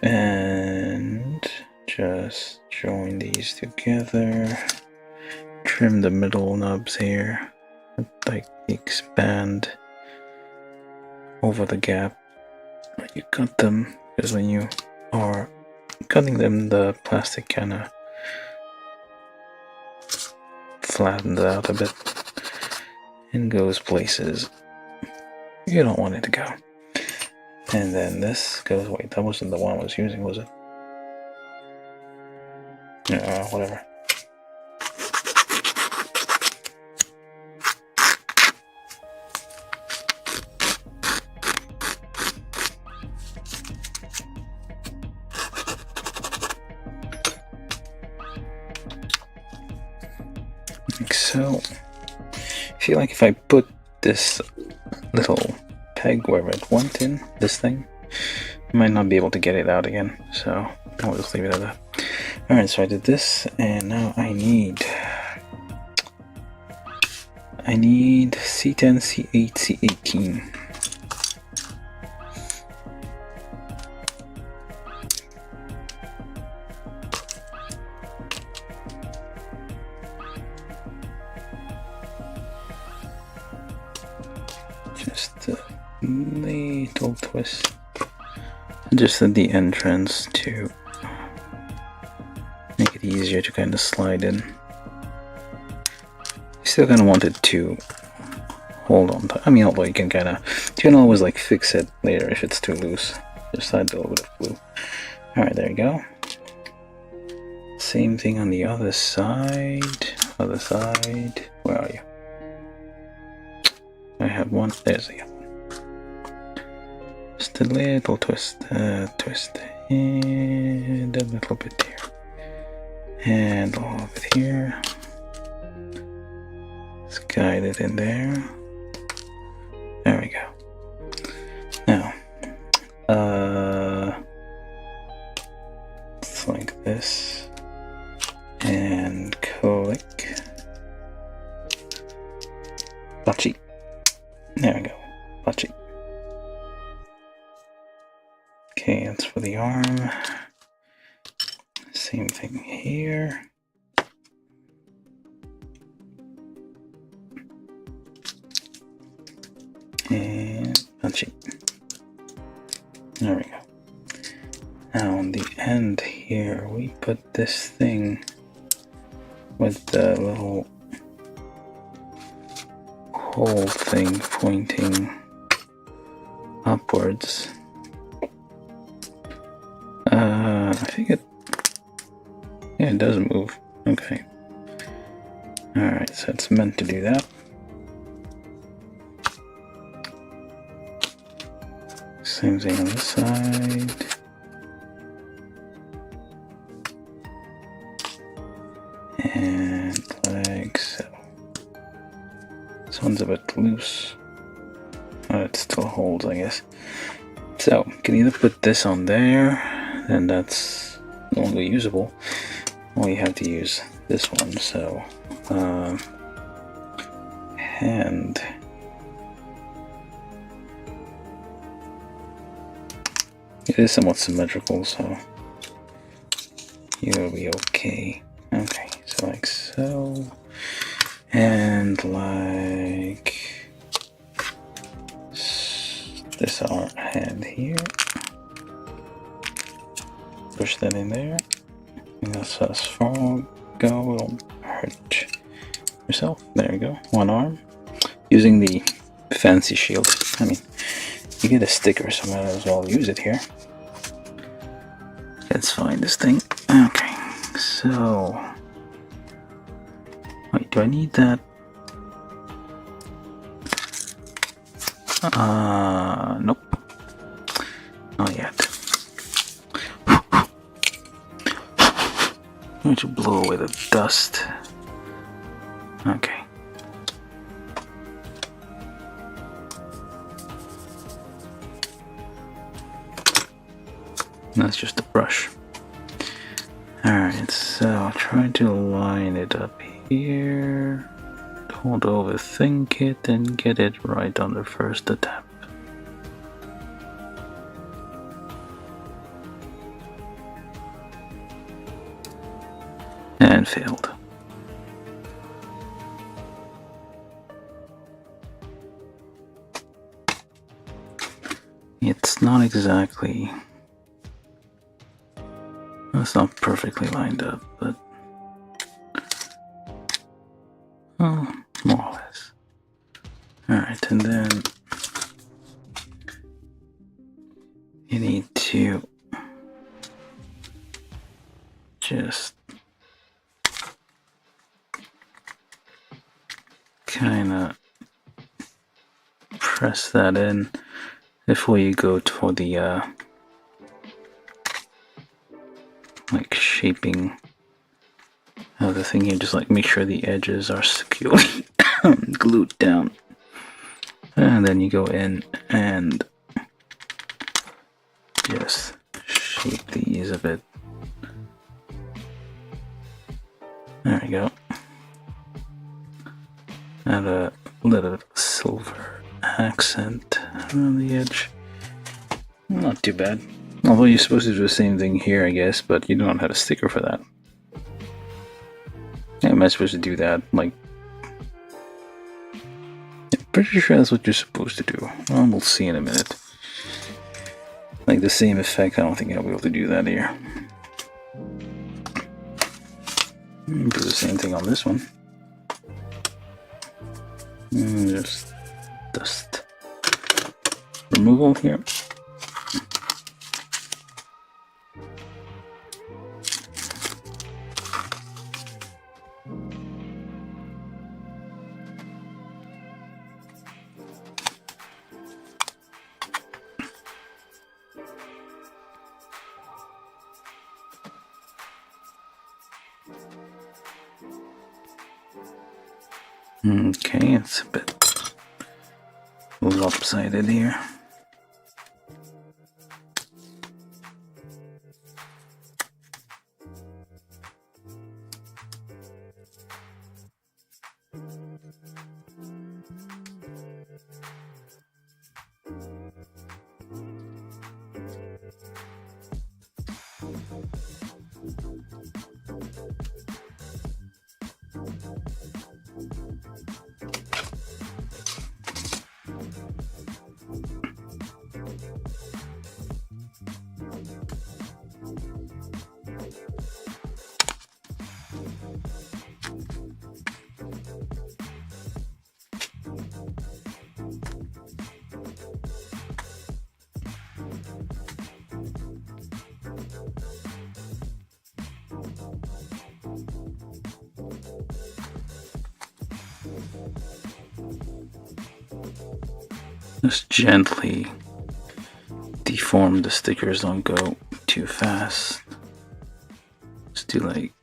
and just join these together, trim the middle nubs here, like expand over the gap. You cut them, because when you are cutting them, the plastic kind of flattens out a bit and goes places you don't want it to go. And then this goes, wait, that wasn't the one I was using, was it? Whatever. Like so. I feel like if I put this little peg where it went in, this thing, I might not be able to get it out again, so I'll just leave it at that. Alright, so I did this, and now I need C10, C8, C18. Just a little twist, just at the entrance to make it easier to kind of slide in. Still kind of want it to hold on to, I mean, although you can always like fix it later if it's too loose. Just add a little bit of glue. Alright, there you go. Same thing on the other side. Other side. Where are you? I have one. There's the other one. Just a little twist. Twist. And a little bit here. And a little bit here. Let's guide it in there. There we go. Now, it's like this. And click. Patchy. There we go. Patchy. Okay, that's for the arm. Same thing here. And patchy. There we go. Now on the end here, we put this thing with the little hole thing pointing upwards. I think it does move. Okay. Alright, so it's meant to do that. Same thing on this side. And like so. This one's a bit loose. Oh, it still holds, I guess. So, you can either put this on there, then that's no longer usable, or you have to use this one. So, and it is somewhat symmetrical, so you'll be okay. Okay, so like so, and like this arm head here. Push that in there. And that's as far go. It'll hurt yourself. There you go. One arm. Using the fancy shield. I mean, you get a sticker, so I might as well use it here. Let's find this thing. Okay, so wait, do I need that? Nope. Not yet. I'm going to blow away the dust. Okay. That's just a brush. Alright, so I'll try to line it up here. Don't overthink it and get it right on the first attempt. And failed. It's not exactly... It's not perfectly lined up, but... Oh, more or less. Alright, and then... you need to... just... kinda... press that in before you go for the, like shaping of the thing here. Just like make sure the edges are securely glued down, and then you go in and just shape these a bit. There we go. Add a little bit of silver accent around the edge. Not too bad. Although you're supposed to do the same thing here, I guess, but you don't have a sticker for that. Yeah, am I supposed to do that? Like, I'm pretty sure that's what you're supposed to do. Well, we'll see in a minute. Like the same effect, I don't think I'll be able to do that here. Do the same thing on this one. Just dust removal here. Okay, it's a bit lopsided here. Just gently deform the stickers, don't go too fast. Just do like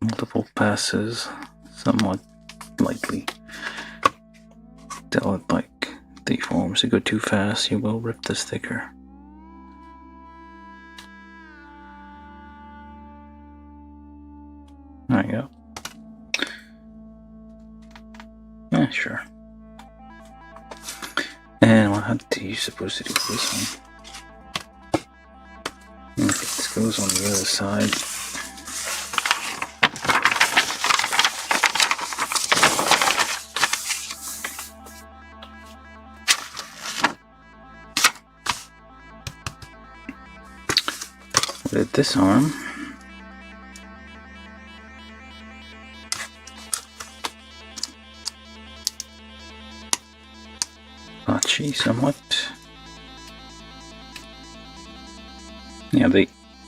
multiple passes, somewhat lightly, till it like deforms. If you go too fast, you will rip the sticker. There you go. Yeah, sure. And what are you supposed to do for this one? Okay, this goes on the other side. With this arm, patchy somewhat. Yeah,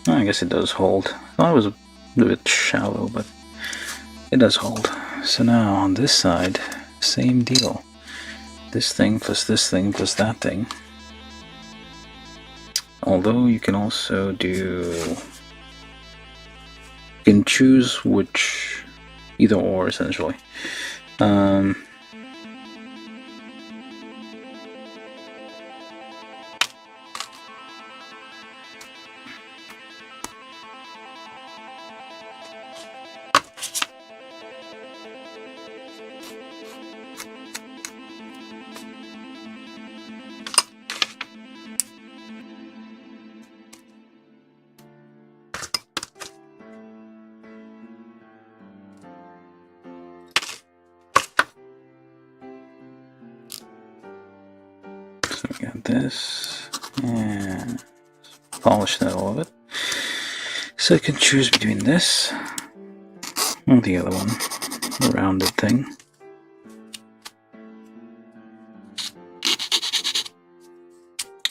I guess it does hold. I thought it was a bit shallow, but it does hold. So now on this side, same deal. This thing plus that thing. Although you can also do... You can choose which... Either or, essentially. So we got this, and polish that all of it. So I can choose between this and the other one, the rounded thing.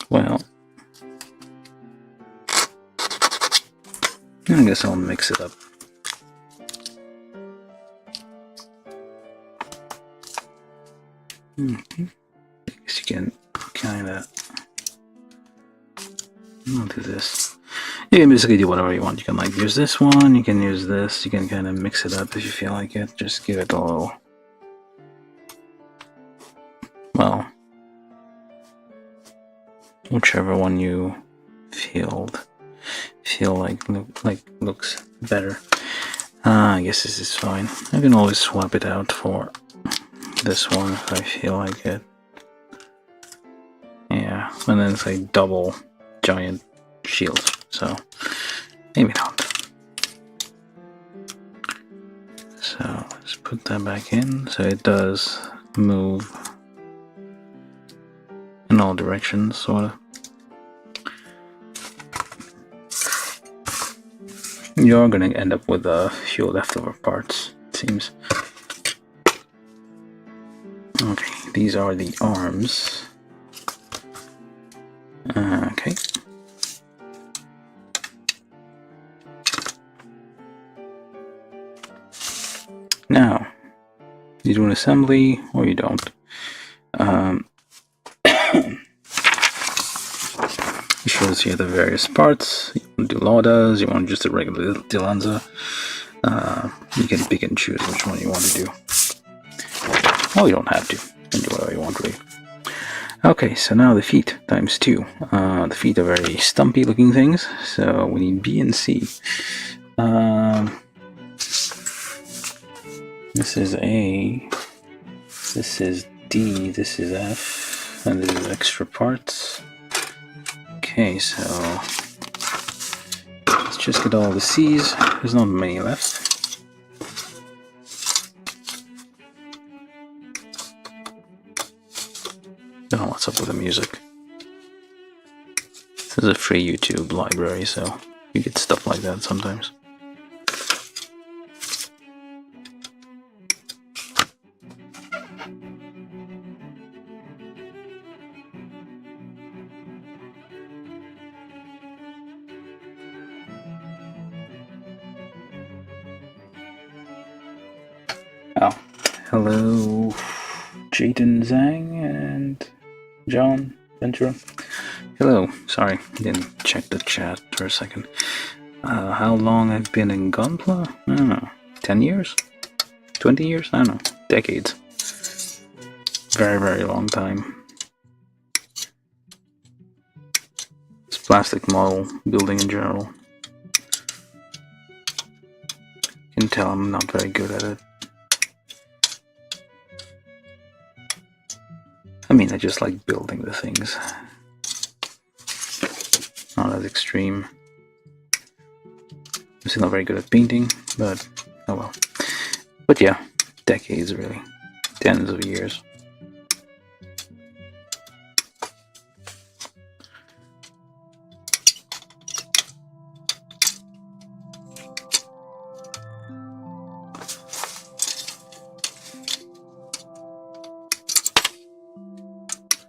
Well, I guess I'll mix it up. I guess you can kinda... I'll do this. You can basically do whatever you want. You can like use this one, you can use this, you can kind of mix it up if you feel like it. Just give it a little... Well, whichever one you feel like looks better. I guess this is fine. I can always swap it out for this one if I feel like it. Yeah, and then it's like double giant shield, so maybe not. So let's put that back in so it does move in all directions, sort of. You're gonna end up with a few leftover parts, it seems. Okay, these are the arms. Okay. Now, you do an assembly or you don't. It shows here the various parts. You want to do Laudas, you want just a regular Dilanza. You can pick and choose which one you want to do. Oh, you don't have to. You can do whatever you want, really. Okay, so now the feet times 2. The feet are very stumpy looking things, so we need B and C. This is A, this is D, this is F, and this is extra parts. Okay, so let's just get all the C's. There's not many left. Don't know what's up with the music. This is a free YouTube library, so you get stuff like that sometimes. Oh, hello, Jayden Zhang and John Ventura. Hello, sorry, didn't check the chat for a second. How long I've been in Gunpla? I don't know, 10 years? 20 years? I don't know, decades. Very, very long time. It's plastic model building in general. You can tell I'm not very good at it. I mean, I just like building the things. Not as extreme. I'm still not very good at painting, but oh well. But yeah, decades really. Tens of years.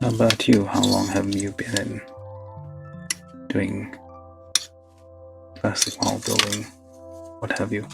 How about you? How long have you been in doing plastic model building? What have you?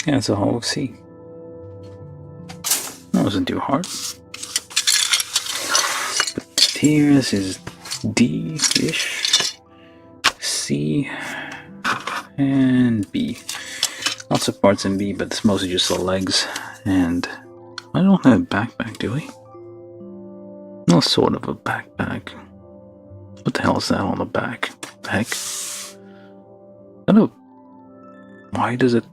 Yeah, it's a Hall of C. That wasn't too hard. But here, this is D-ish, C, and B. Lots of parts in B, but it's mostly just the legs. And I don't have a backpack, do we? No, sort of a backpack. What the hell is that on the back? The heck? I don't know. Why does it...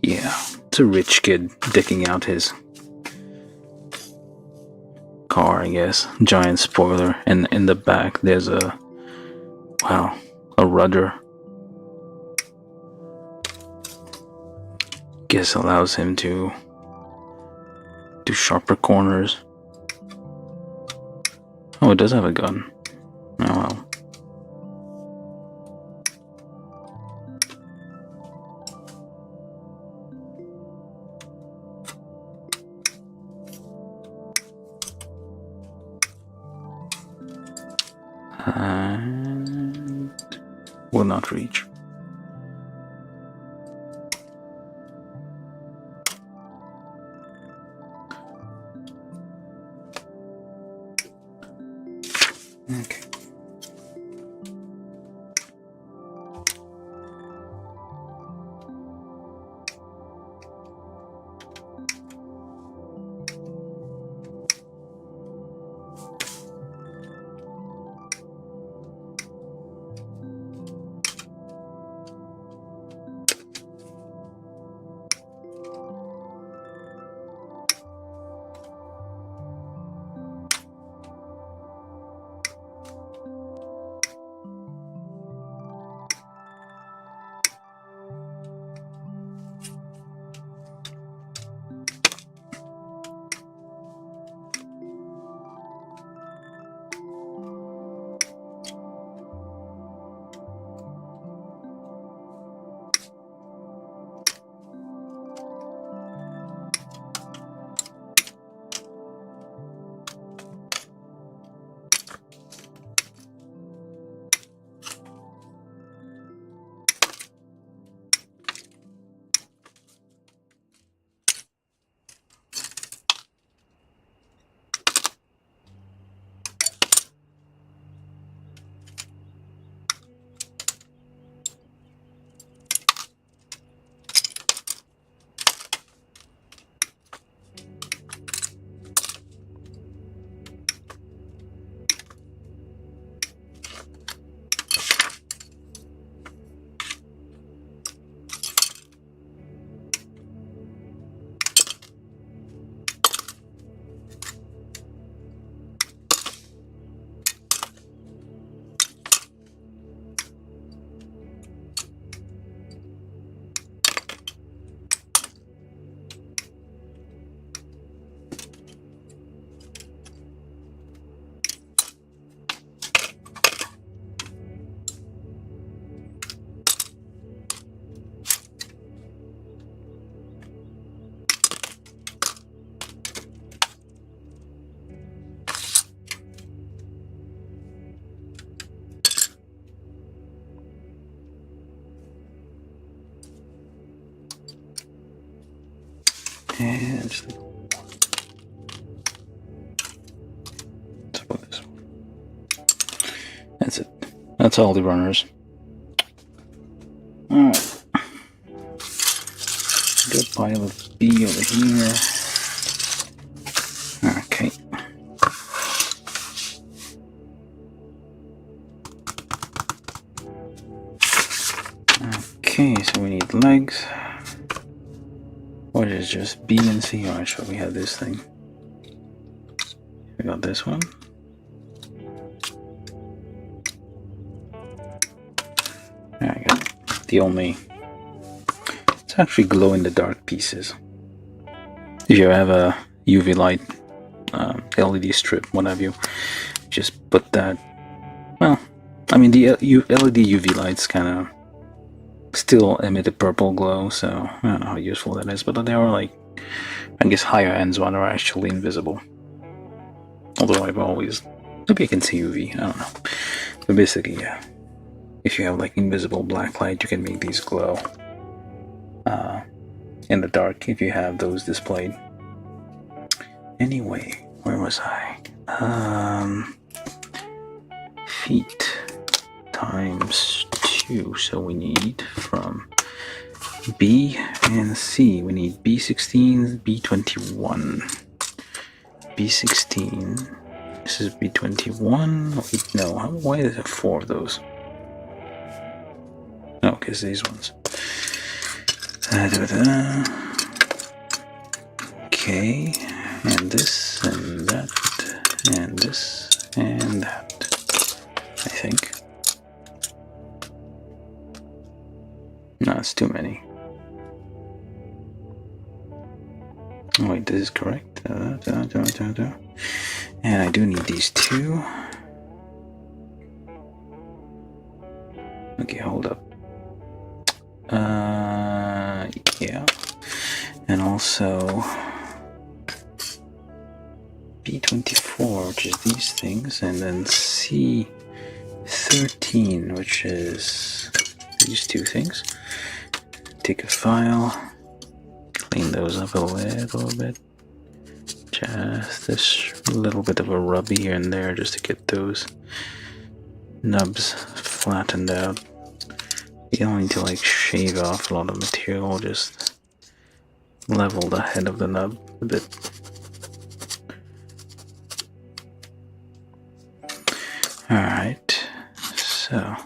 Yeah, it's a rich kid dicking out his car, I guess. Giant spoiler. And in the back, there's a... Wow, a rudder. Guess allows him to do sharper corners. Oh, it does have a gun. Oh well. And will not reach. Okay. And just let's put this one. That's it. That's all the runners. Alright. Good pile of B over here. Okay. Okay, so we need legs. What is just B and C? Alright, sure, we have this thing. We got this one. There I go. The only... It's actually glow in the dark pieces. If you have a UV light, LED strip, what have you, just put that. Well, I mean, the LED UV lights kind of still emit a purple glow, so I don't know how useful that is, but they are like, I guess, higher ends one are actually invisible. Although I've always, maybe I can see UV, I don't know. But basically, yeah, if you have like invisible black light, you can make these glow in the dark if you have those displayed. Anyway, where was I? Feet times 2, so we need from B and C, we need B16, B21. B16, this is B21, wait, no, why is there 4 of those? Oh, because these ones. Okay, and this, and that, and this, and that, I think. No, it's too many. Oh, wait, this is correct. And I do need these 2. Okay, hold up. Yeah. And also B24, which is these things, and then C13, which is these 2 things. Take a file, clean those up a little bit. Just this little bit of a rub here and there just to get those nubs flattened out. You don't need to like shave off a lot of material, just level the head of the nub a bit. Alright, so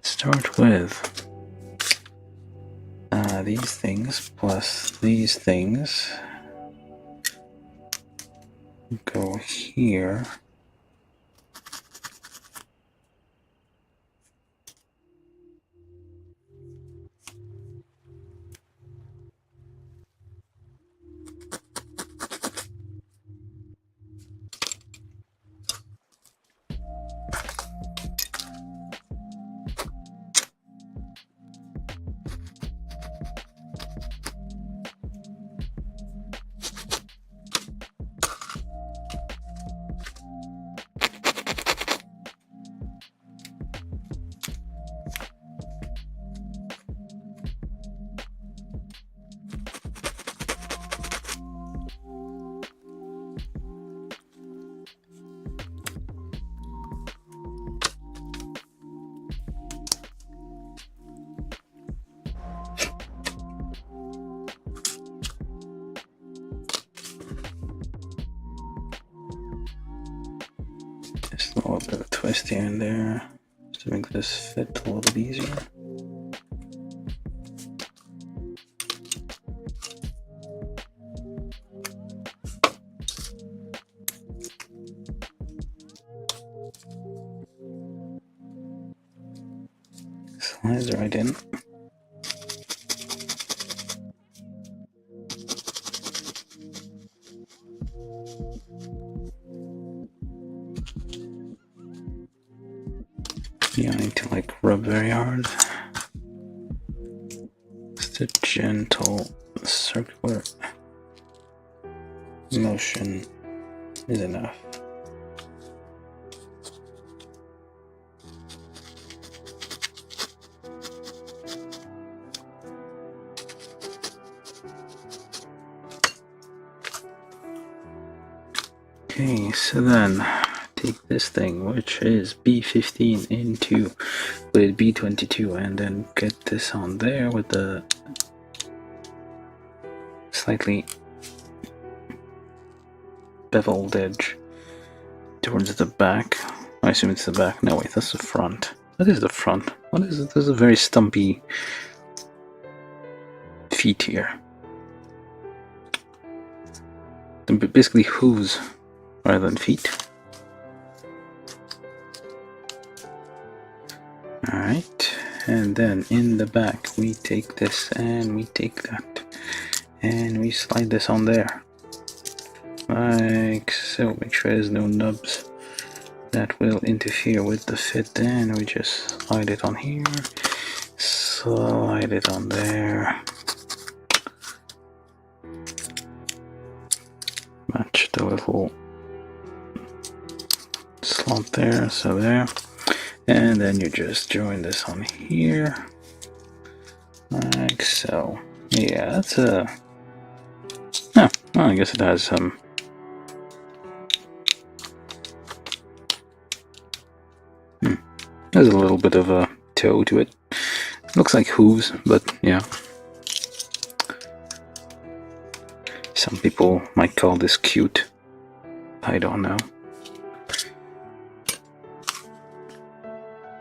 start with these things plus these things go here. Just a little bit of a twist here and there, just to make this fit a little bit easier. Slides right in. You don't need to like rub very hard. Just a gentle circular motion is enough. Okay, so then take this thing, which is B15 into with B22, and then get this on there with the slightly beveled edge towards the back. I assume it's the back. No, wait, that's the front. What is the front? What is it? There's a very stumpy feet here. Basically hooves rather than feet. Alright, and then in the back we take this and we take that and we slide this on there. Like so. Make sure there's no nubs that will interfere with the fit, and we just slide it on here, slide it on there, match the little slot there, so there, and then you just join this on here like so. Yeah, that's a well, I guess it has some there's a little bit of a toe to it. Looks like hooves, but yeah. Some people might call this cute. I don't know.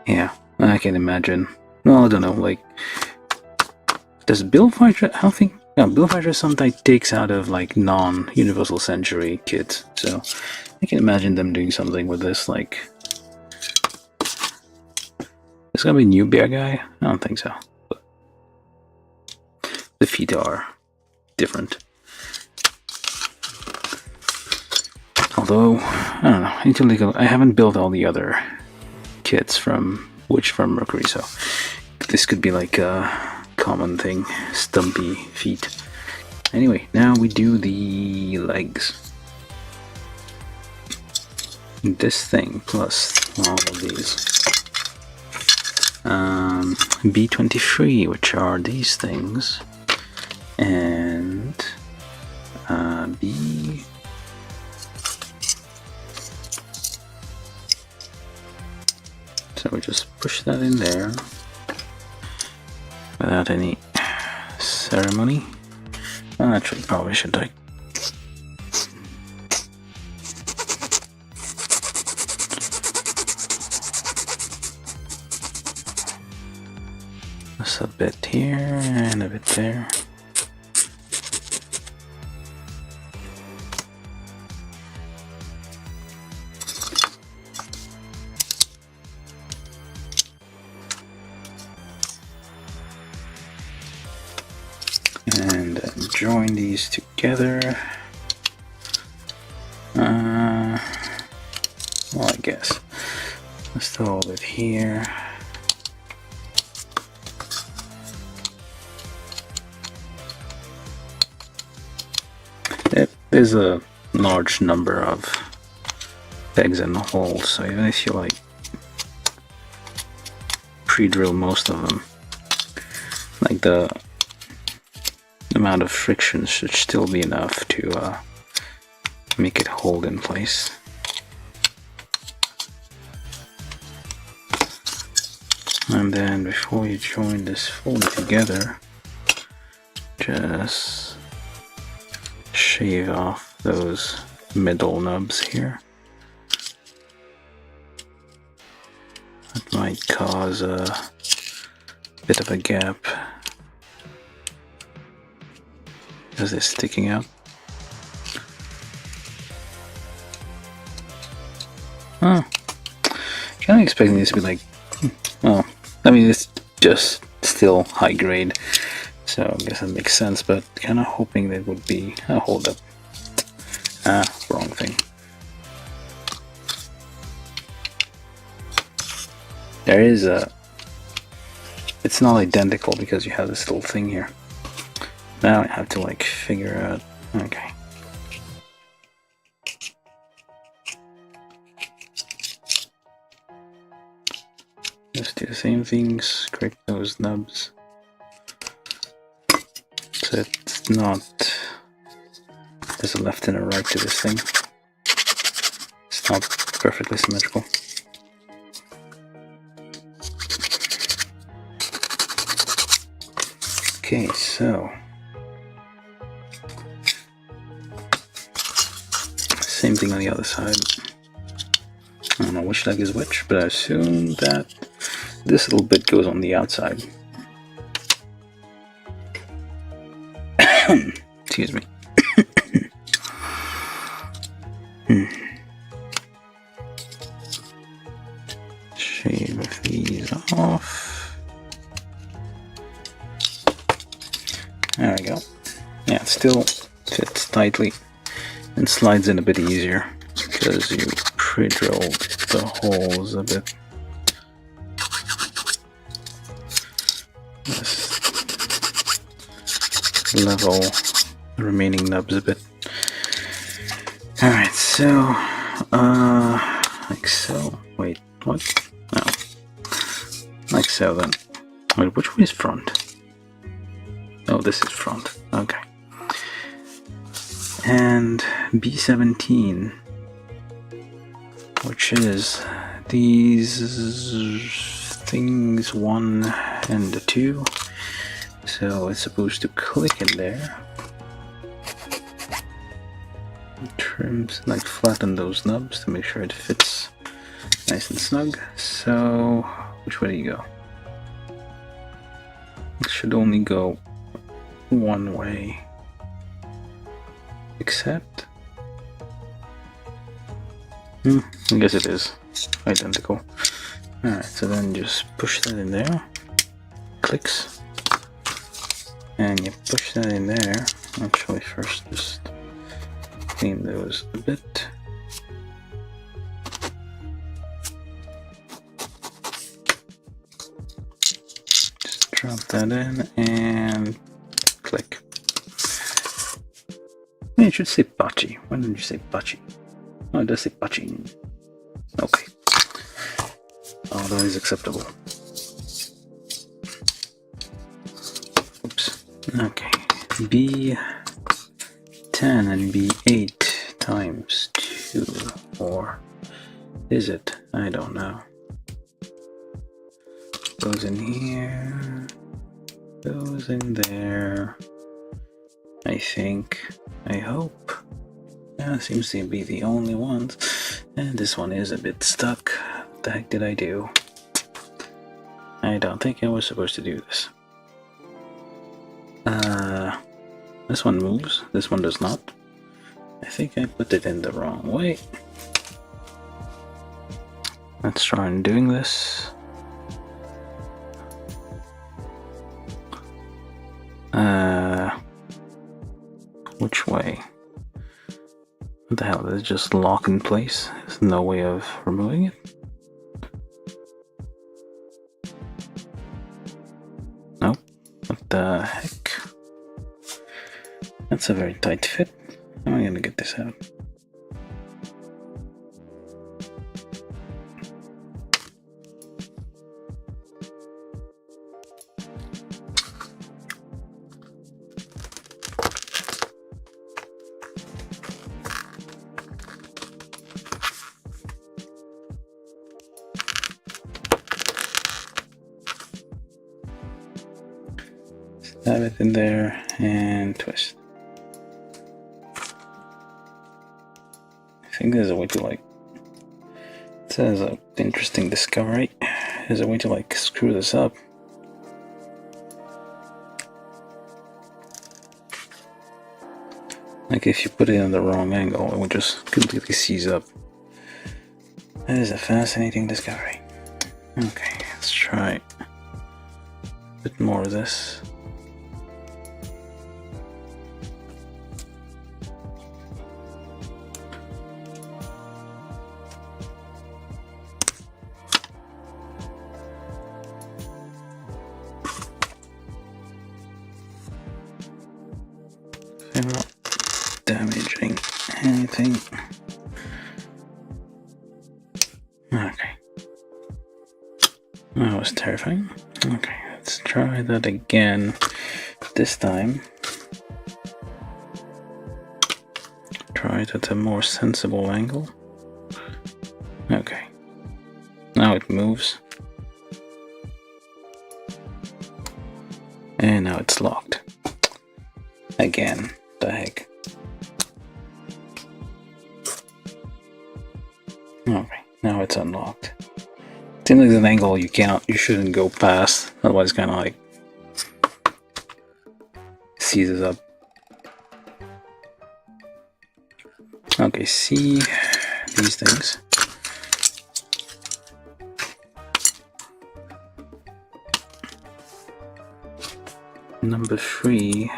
Yeah, I can imagine. Well, I don't know, like... Does Bill Fighter... I don't think... No, Bill Fighter sometimes takes out of, like, non-Universal Century kits. So, I can imagine them doing something with this, like... Is gonna be a new bear guy? I don't think so. But the feet are different. Although, I don't know. I need to look. I haven't built all the other kits from Mercury, so this could be like a common thing. Stumpy feet. Anyway, now we do the legs. This thing plus all of these. B23, which are these things, and B. So we just push that in there without any ceremony. Actually, probably should I? A bit here and a bit there. And join these together. Well, I guess let's throw it here. There's a large number of pegs in the hole, so even if you like pre-drill most of them, like the amount of friction should still be enough to make it hold in place. And then before you join this fully together, just shave off those middle nubs here. That might cause a bit of a gap because they're sticking out. Oh, kind of expecting this to be like, well, I mean, it's just still high grade. So I guess that makes sense, but kind of hoping that would be a hold up. Wrong thing. There is a... It's not identical because you have this little thing here. Now I have to like figure out... Okay. Just do the same thing, scrape those nubs. So it's not... There's a left and a right to this thing. All perfectly symmetrical. Okay, so same thing on the other side. I don't know which leg is which, but I assume that this little bit goes on the outside. Excuse me. Shave these off. There we go. Yeah, it still fits tightly and slides in a bit easier because you pre-drilled the holes a bit. Just level the remaining nubs a bit. Alright, so like so. Wait, what? No. Like so then. Wait, which way is front? Oh, this is front. Okay. And B17, which is these things 1 and 2. So it's supposed to click in there. Trims, like flatten those nubs to make sure it fits nice and snug. So which way do you go? It should only go one way. Except I guess it is identical. Alright, so then just push that in there. Clicks. And you push that in there. Actually first just clean those a bit. Just drop that in and click. It should say Bachi. Why didn't you say Bachi? Oh, it does say Bachi. Okay. Oh, that is acceptable. Oops. Okay. B10 and B8 times 2. Or is it? I don't know. Goes in here. Goes in there. I think. I hope. Yeah, seems to be the only ones. And this one is a bit stuck. What the heck did I do? I don't think I was supposed to do this. This one moves. This one does not. I think I put it in the wrong way. Let's try and doing this. Which way? What the hell? Does it just lock in place? There's no way of removing it? Nope. What the heck? That's a very tight fit. How am I gonna get this out? Stab it in there and twist. I think there's a way to like, it says an interesting discovery. There's a way to like screw this up. Like if you put it in the wrong angle, it would just completely seize up. That is a fascinating discovery. Okay, let's try a bit more of this. I'm not damaging anything. Okay. That was terrifying. Okay, let's try that again. This time, try it at a more sensible angle. Okay. Now it moves. And now it's locked. Again, the heck. Okay, now it's unlocked. Seems like an angle you shouldn't go past, otherwise kind of like seizes up. Okay, see these things. Number 3.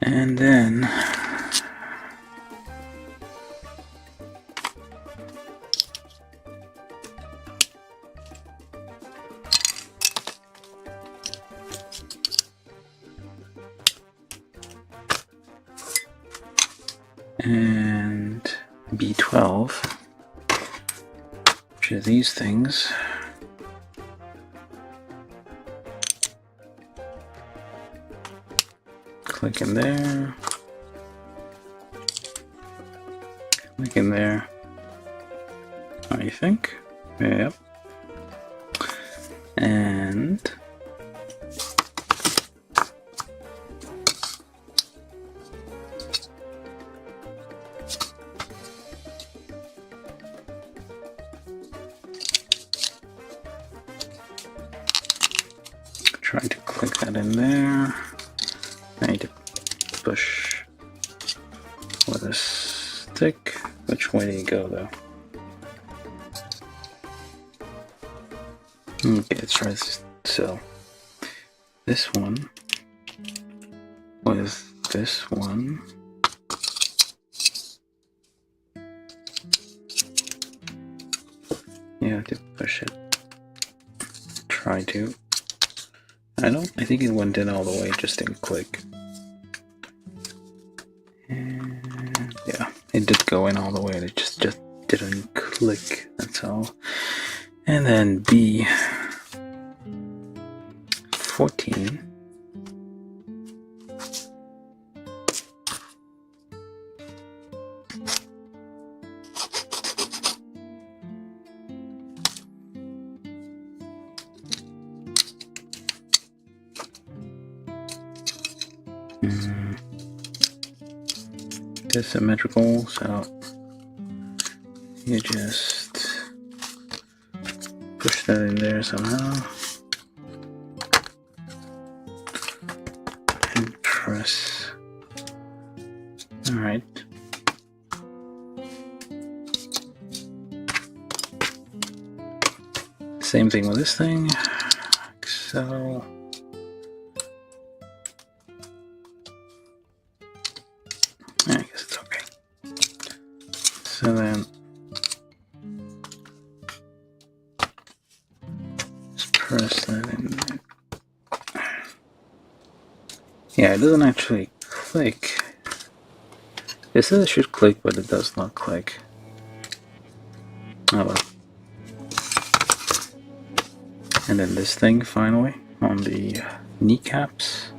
And then B12, which are these things. Click in there. Click in there. I think. Yep. And try to click that in there. I need to push with a stick. Which way do you go though? Okay, let's try this. So this one with this one. You have to push it. Try to. I think it went in all the way, just didn't click. And yeah, it did go in all the way, it just didn't click, that's all. And then B14. It's symmetrical, so you just push that in there somehow and press. All right. Same thing with this thing. So I guess it's okay. So then just press that in there. Yeah, it doesn't actually click. It says it should click, but it does not click. Oh well. And then this thing finally on the kneecaps.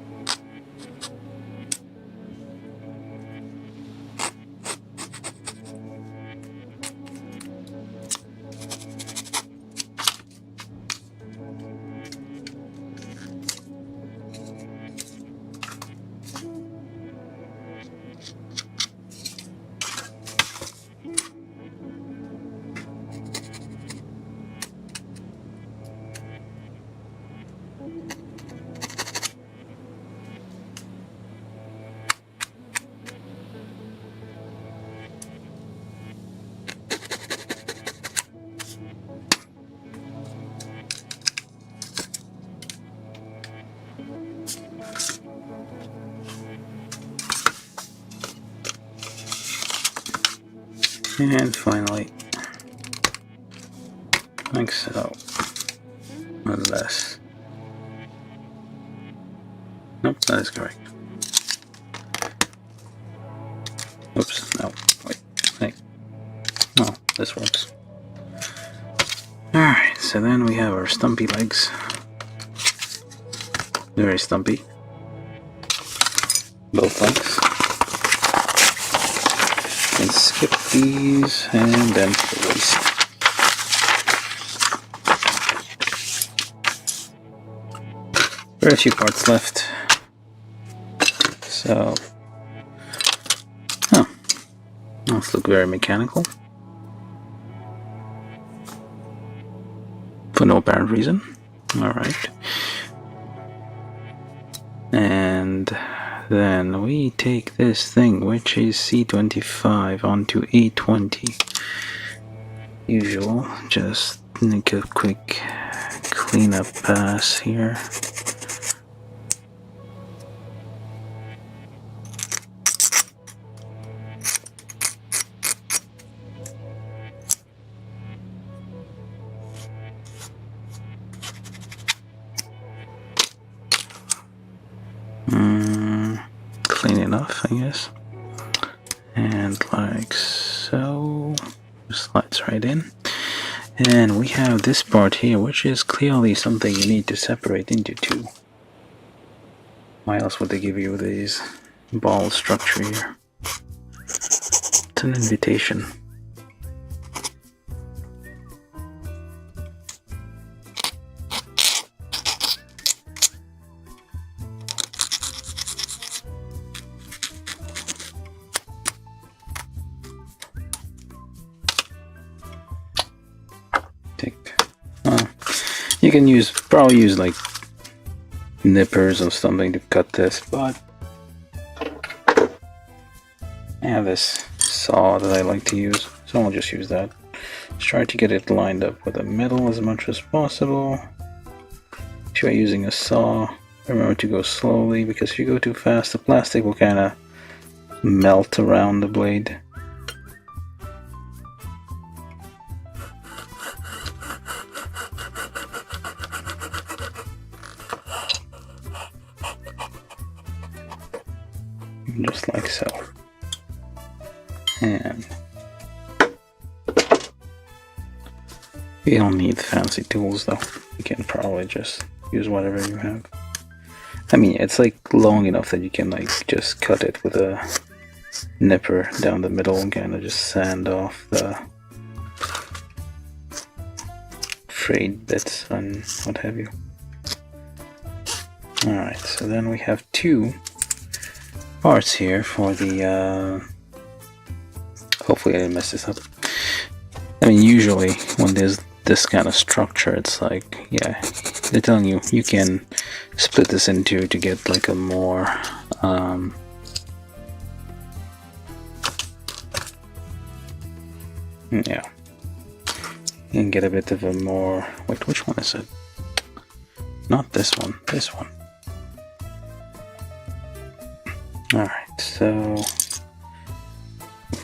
And finally, like so, unless, nope, that is correct. Oops, no, wait, hey, oh, this works. Alright, so then we have our stumpy legs. Very stumpy. Both legs. And skip these, and then the waist. Very few parts left. So, oh, those look very mechanical. For no apparent reason. Alright. And then we take this thing, which is C25, onto A20. Usual, just make a quick cleanup pass here. Clean enough, I guess. And like so, slides right in. And we have this part here, which is clearly something you need to separate into two. Why else would they give you these ball structure here? It's an invitation. You can probably use like nippers or something to cut this, but I have this saw that I like to use, so I'll just use that. Just try to get it lined up with the metal as much as possible. Try using a saw. Remember to go slowly, because if you go too fast, the plastic will kind of melt around the blade. Just like so. And you don't need fancy tools though. You can probably just use whatever you have. I mean, it's like long enough that you can like just cut it with a nipper down the middle and kind of just sand off the frayed bits and what have you. Alright, so then we have two parts here for the hopefully I didn't mess this up. I mean, usually when there's this kind of structure, it's like, yeah, they're telling you you can split this in two to get like a more yeah, you can get a bit of a more, wait, which one is it? Not this one, this one. Alright, so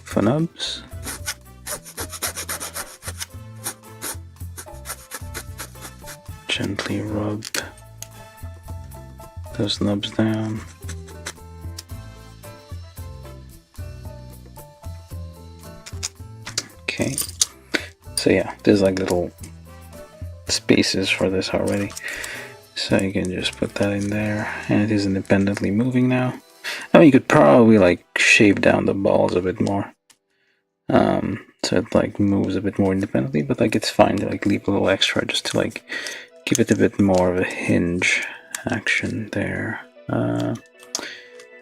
for nubs, gently rub those nubs down. Okay, so yeah, there's like little spaces for this already, so you can just put that in there, and it is independently moving now. I mean, you could probably like shave down the balls a bit more, so it like moves a bit more independently, but like it's fine to like leave a little extra just to like give it a bit more of a hinge action there.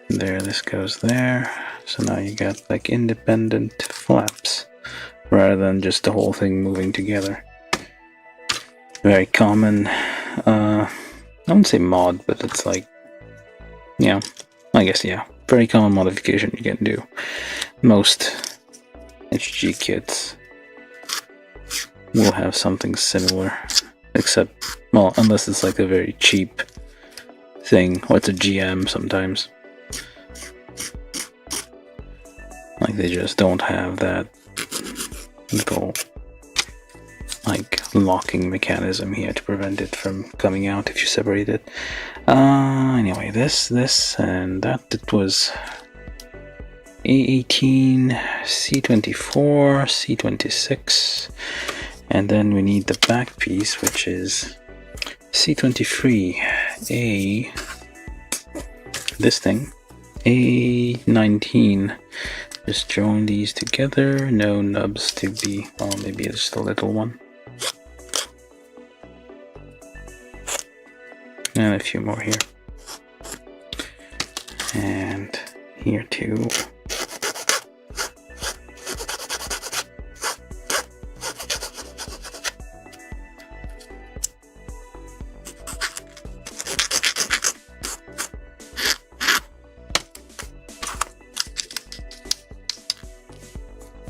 There, this goes there, so now you got like independent flaps rather than just the whole thing moving together. Very common, I wouldn't say mod, but it's like, yeah, I guess, yeah, very common modification you can do. Most HG kits will have something similar, except, well, unless it's like a very cheap thing, or it's a GM sometimes. Like they just don't have that little like locking mechanism here to prevent it from coming out if you separate it. Anyway, this, and that, it was A18, C24, C26, and then we need the back piece, which is C23, this thing, A19. Just join these together, no nubs to be, well, maybe just a little one. And a few more here. And here too.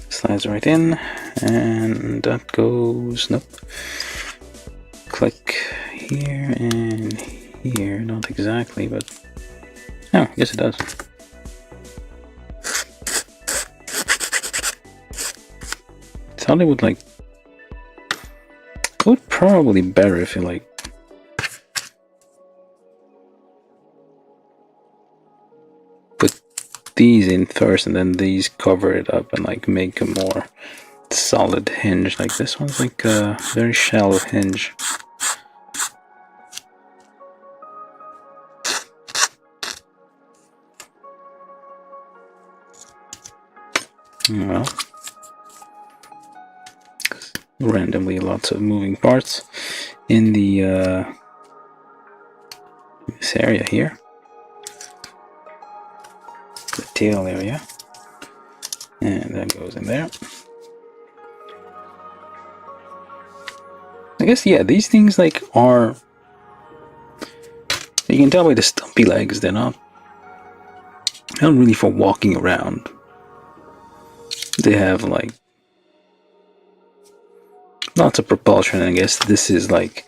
Slides right in, and that goes, nope. Click here and here, not exactly, but oh, yes it does. Thought it would like, it would probably better if you like put these in first and then these cover it up and like make a more solid hinge. Like this one's like a very shallow hinge. Well, randomly lots of moving parts in the this area here, the tail area, and that goes in there. I guess, yeah, these things like are, you can tell by the stumpy legs, they're not really for walking around. They have like lots of propulsion. I guess this is like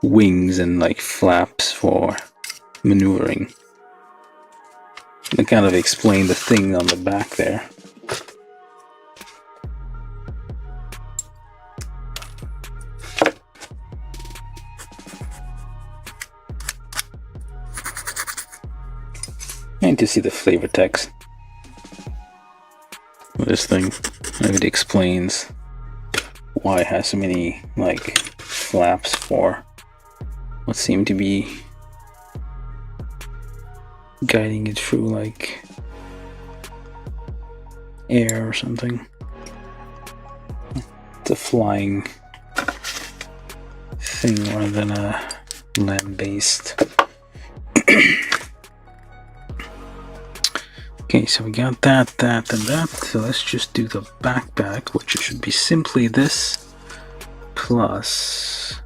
wings and like flaps for maneuvering. They kind of explain the thing on the back there. I need to see the flavor text of this thing. Maybe it explains why it has so many like flaps for what seem to be guiding it through like air or something. It's a flying thing rather than a land-based. Okay, so we got that, and that. So let's just do the backpack, which should be simply this plus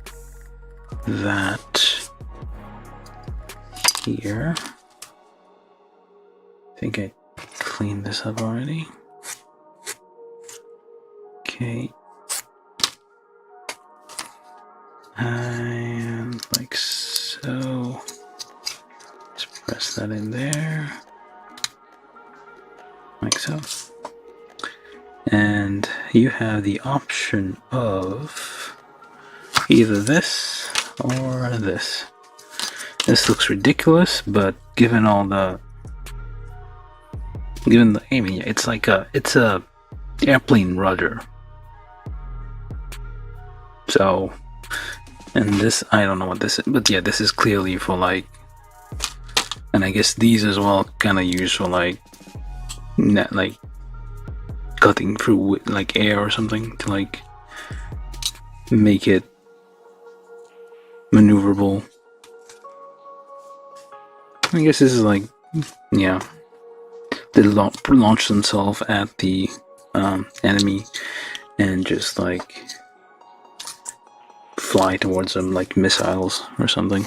that here. I think I cleaned this up already. Okay. And like so. Just press that in there. Like so. And you have the option of either this or this. This looks ridiculous, but given the I mean, it's like it's a airplane rudder, So, and this, I don't know what this is, but yeah, this is clearly for like, and I guess these as well kind of used for like net, like cutting through like air or something to like make it maneuverable. I guess this is like, yeah, they launch themselves at the enemy and just like fly towards them like missiles or something.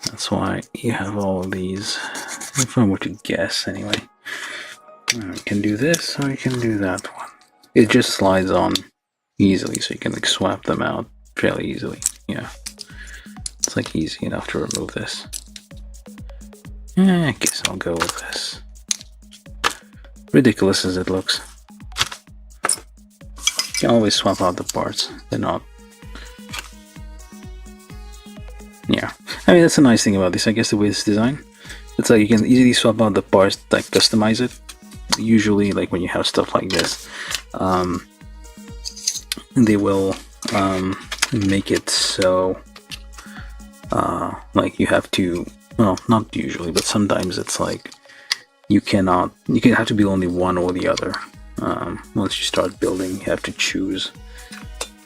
That's why you have all of these. If I were to guess, anyway, you can do this or you can do that one. It just slides on easily, so you can like swap them out fairly easily. Yeah, it's like easy enough to remove this. I guess I'll go with this. Ridiculous as it looks. You can always swap out the parts. They're not. Yeah, I mean that's a nice thing about this. I guess the way it's designed, it's like you can easily swap out the parts, like customize it. Usually, like when you have stuff like this, they will make it so like you have to. Well, not usually, but sometimes it's like you cannot. You can have to build only one or the other. Once you start building, you have to choose,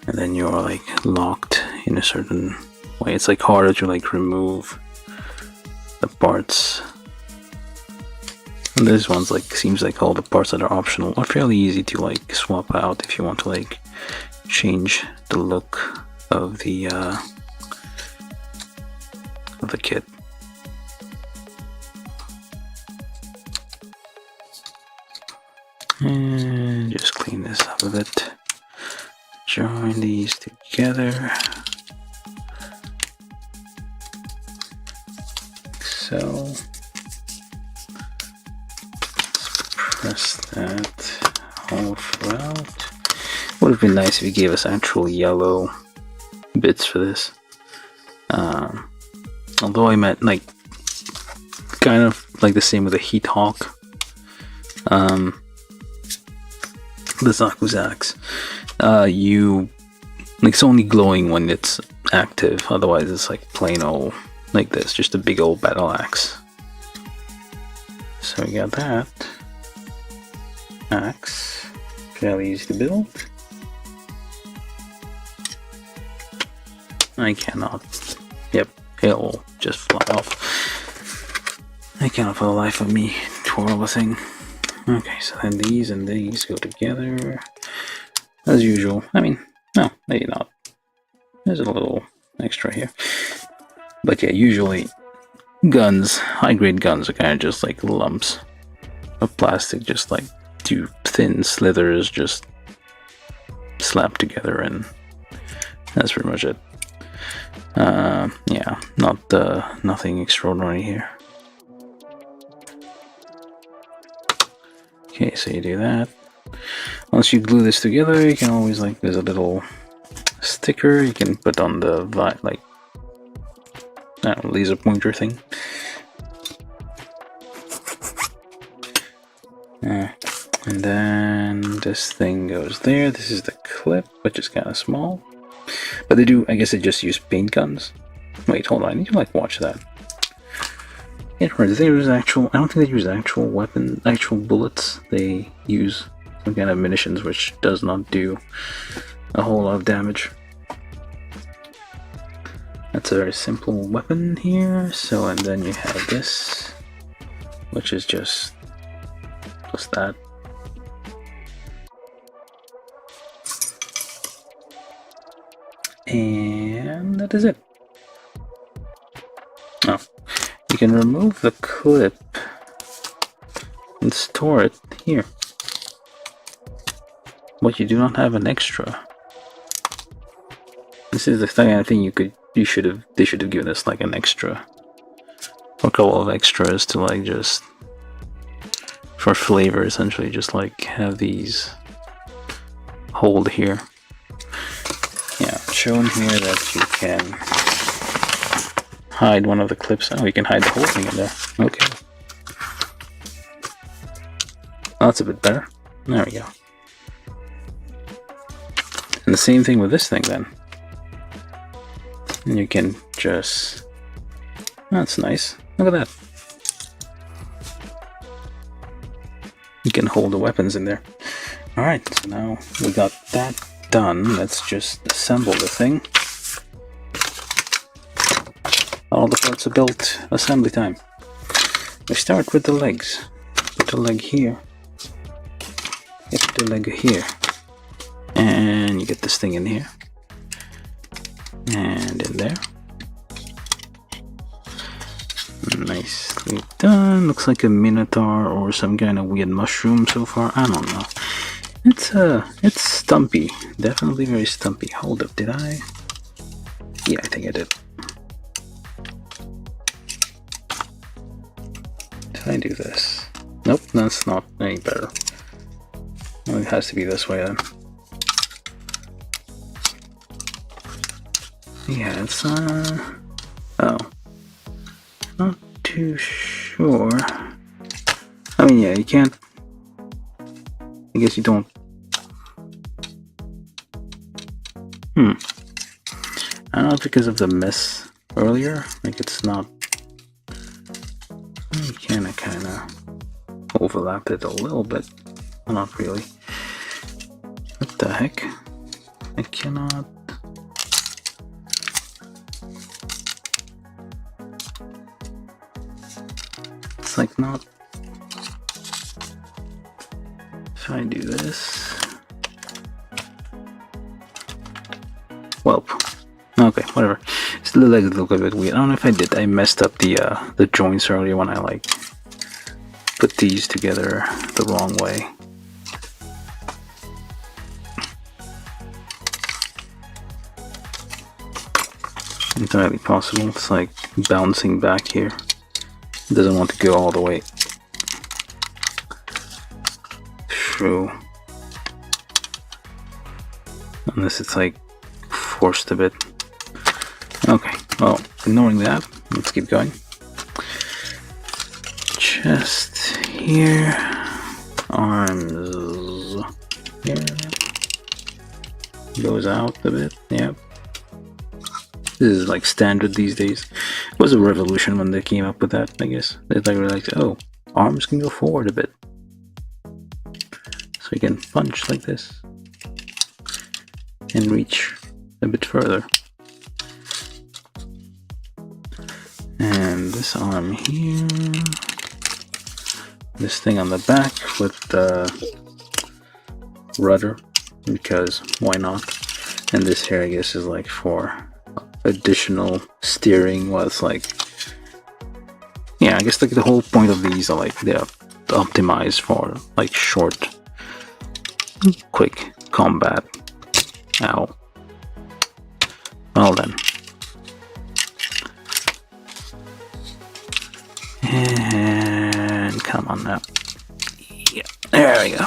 and then you're like locked in a certain way. It's like harder to like remove the parts. And this one's like seems like all the parts that are optional are fairly easy to like swap out if you want to like change the look of the kit. And just clean this up a bit. Join these together. So let's press that all throughout. Would have been nice if you gave us actual yellow bits for this. Although I meant like kind of like the same with the Heat Hawk. The Zakuzax. You like it's only glowing when it's active, otherwise it's like plain old like this, just a big old battle axe. So we got that axe, fairly easy to build. I cannot. Yep, it'll just fly off. I cannot for the life of me twirl the thing. Okay, so then these and these go together as usual. I mean, no, maybe not. There's a little extra here. But yeah, usually guns, high-grade guns are kind of just like lumps of plastic, just like two thin slithers just slapped together, and that's pretty much it. Yeah, nothing extraordinary here. Okay, so you do that. Once you glue this together, you can always like, there's a little sticker you can put on the like laser pointer thing. And then this thing goes there. This is the clip, which is kind of small. But they do, I guess they just use paint guns. Wait, hold on, I need to like watch that. Yeah, right, they use actual, I don't think they use actual weapon, actual bullets. They use some kind of munitions, which does not do a whole lot of damage. That's a very simple weapon here. So, and then you have this, which is just that. And that is it. Oh, you can remove the clip and store it here. But you do not have an extra. This is the kind of thing they should have given us like an extra, or a couple of extras to like just for flavor, essentially, just like have these hold here. Yeah, shown here that you can hide one of the clips. Oh, you can hide the whole thing in there. Okay. Oh, that's a bit better. There we go. And same thing with this thing then. And you can just... That's nice. Look at that. You can hold the weapons in there. Alright, so now we got that done. Let's just assemble the thing. All the parts are built. Assembly time. We start with the legs. Put the leg here. Get the leg here. And you get this thing in here. And in there. Nicely done. Looks like a minotaur or some kind of weird mushroom so far. I don't know. It's stumpy. Definitely very stumpy. Hold up, did I? Yeah, I think I did. Did I do this? Nope, that's not any better. Well, it has to be this way then. Yeah, it's oh. Not too sure. I mean, yeah, you can't. I guess you don't. I don't know, because of the mess earlier. Like, it's not. You kind of overlapped it a little bit. Well, not really. What the heck? I cannot. It's like not. If I do this. Well, okay, whatever. Still the legs look a bit weird. I don't know if I did. I messed up the joints earlier when I like put these together the wrong way. Entirely possible. It's like bouncing back here. It doesn't want to go all the way. True. Unless it's like forced a bit. Okay, well, ignoring that, let's keep going. Chest here. Arms here. Goes out a bit, yep. This is like standard these days. It was a revolution when they came up with that, I guess. They like, oh, arms can go forward a bit. So you can punch like this. And reach a bit further. And this arm here. This thing on the back with the rudder, because why not? And this here, I guess, is like for additional steering. Well, it's like, yeah, I guess like the whole point of these are like they're optimized for like short, quick combat. Ow. Well then. And come on now. Yeah, there we go.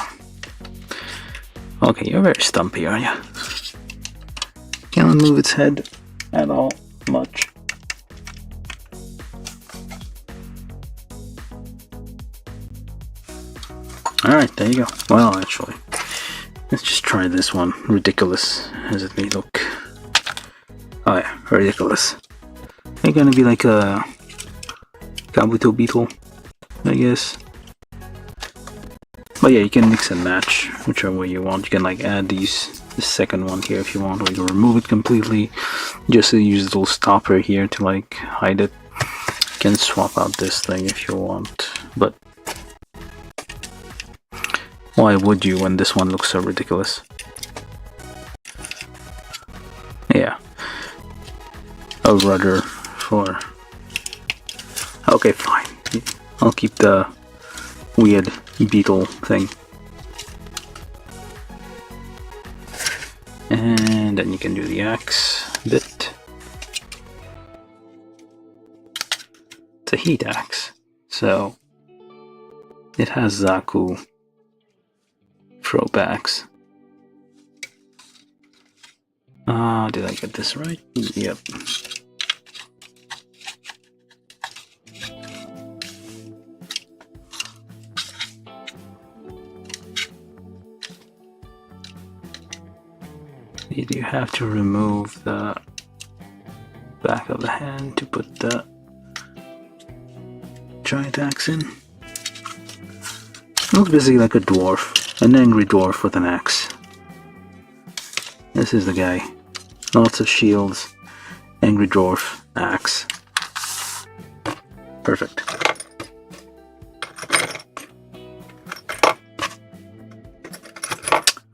Okay, you're very stumpy, are you? Can't move its head at all much. Alright, there you go. Well, actually, let's just try this one. Ridiculous as it may look. Oh yeah, ridiculous. They're gonna be like a Kabuto beetle, I guess. But yeah, you can mix and match whichever way you want. You can like add the second one here if you want, or you can remove it completely. Just use a little stopper here to like hide it. You can swap out this thing if you want, but why would you when this one looks so ridiculous? Yeah. A rudder for... Okay, fine. I'll keep the weird beetle thing. And then you can do the axe bit. It's a heat axe, so it has Zaku throwbacks. Did I get this right? Yep. You have to remove the back of the hand to put the giant axe in. It looks basically like a dwarf, an angry dwarf with an axe. This is the guy. Lots of shields, angry dwarf, axe. Perfect.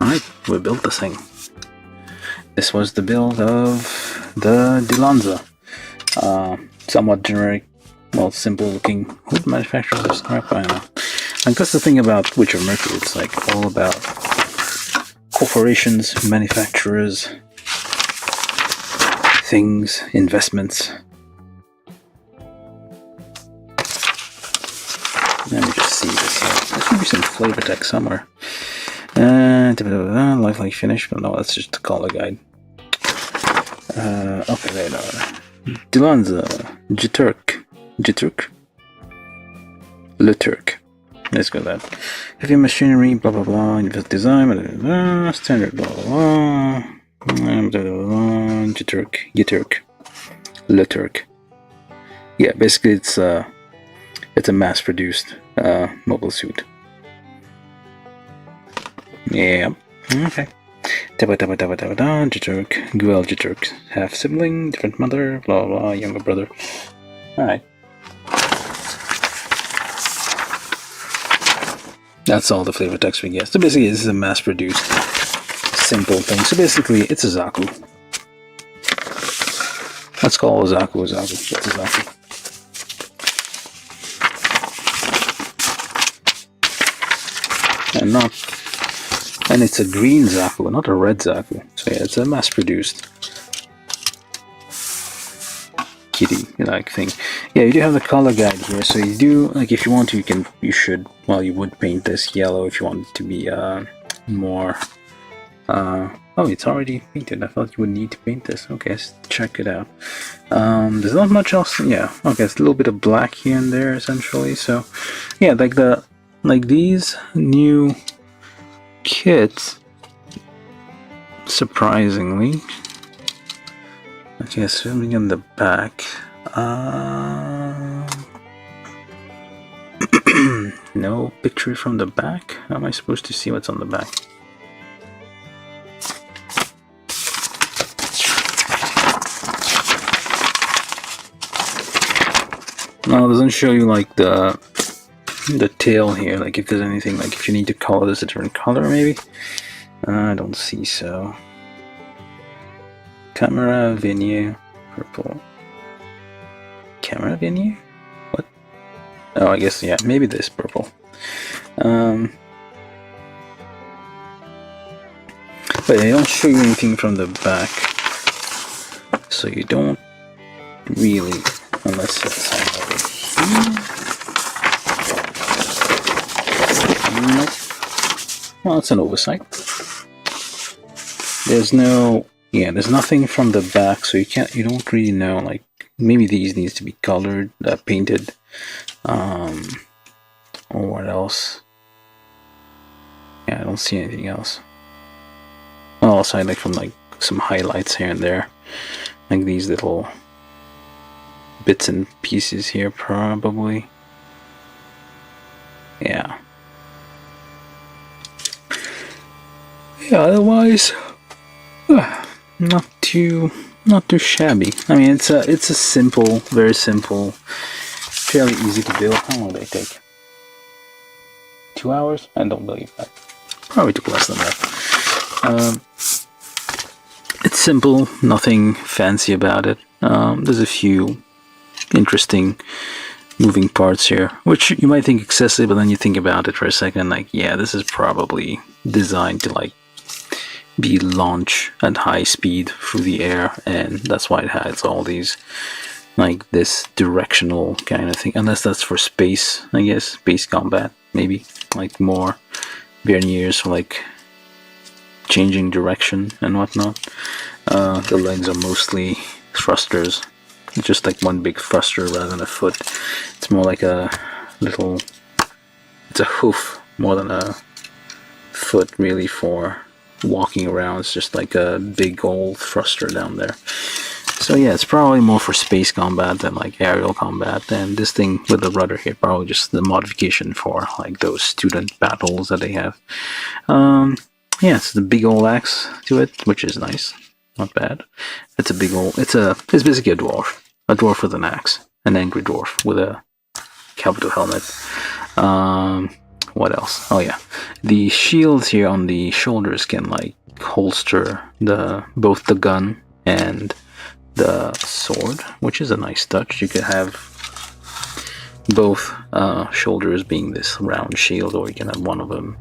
Alright, we built this thing. This was the build of the Dilanza. Somewhat generic, well, simple looking. Who manufactures this crap? I don't know. Like, that's the thing about Witcher Mercury. It's like all about corporations, manufacturers, things, investments. Let me just see this here. There should be some flavor text somewhere. Lifelike finish, but no, that's just the color guide. Okay, there they are. Dilanza, Jiturk, Leturk. Let's go that. Heavy machinery, blah blah blah, invest design, blah, blah, blah, standard, blah blah blah, Jiturk, Leturk. Yeah, basically it's a mass-produced mobile suit. Yeah. Okay. Jiturk, Guel Jiturk, half sibling, different mother, blah blah, younger brother. Alright. That's all the flavor text we get. So basically this is a mass-produced simple thing. So basically it's a Zaku. Let's call a Zaku a Zaku. It's a Zaku. And it's a green Zaku, not a red Zaku. So yeah, it's a mass-produced kitty-like thing. Yeah, you do have the color guide here, so you do, like, if you want to, you would paint this yellow if you want it to be more, oh, it's already painted. I thought you would need to paint this. Okay, let's check it out. There's not much else. Yeah, okay, it's a little bit of black here and there, essentially. So, yeah, like these new kits, surprisingly. Okay, swimming in the back. No picture from the back. How am I supposed to see what's on the back? No, it doesn't show you like the tail here, like if there's anything, like if you need to color this a different color maybe. I don't see so. Camera venue, purple. Camera venue? What? Oh, I guess, yeah, maybe this purple. But they don't show you anything from the back. So you don't really, unless it's over here. Nope. Well, it's an oversight. There's nothing from the back, so you don't really know, like, maybe these needs to be colored, painted, or what else? Yeah, I don't see anything else. Well, aside like from like some highlights here and there, like these little bits and pieces here, probably. Yeah. Yeah, otherwise, not too shabby. I mean, it's a simple, very simple, fairly easy to build. How long did they take? 2 hours? I don't believe that. Probably took less than that. It's simple, nothing fancy about it. There's a few interesting moving parts here, which you might think excessive, but then you think about it for a second, like, yeah, this is probably designed to like be launch at high speed through the air, and that's why it has all these like this directional kind of thing, unless that's for space, I guess, space combat, maybe, like more verniers for like changing direction and whatnot. The legs are mostly thrusters, just like one big thruster rather than a foot. It's more like a little, it's a hoof more than a foot really for walking around. It's just like a big old thruster down there. So yeah, it's probably more for space combat than like aerial combat. And this thing with the rudder here, probably just the modification for like those student battles that they have. Yeah, it's the big old axe to it, which is nice. Not bad. It's a big old. It's basically a dwarf with an axe, an angry dwarf with a Kabuto helmet. What else? Oh yeah, the shields here on the shoulders can like holster both the gun and the sword, which is a nice touch. You could have both shoulders being this round shield, or you can have one of them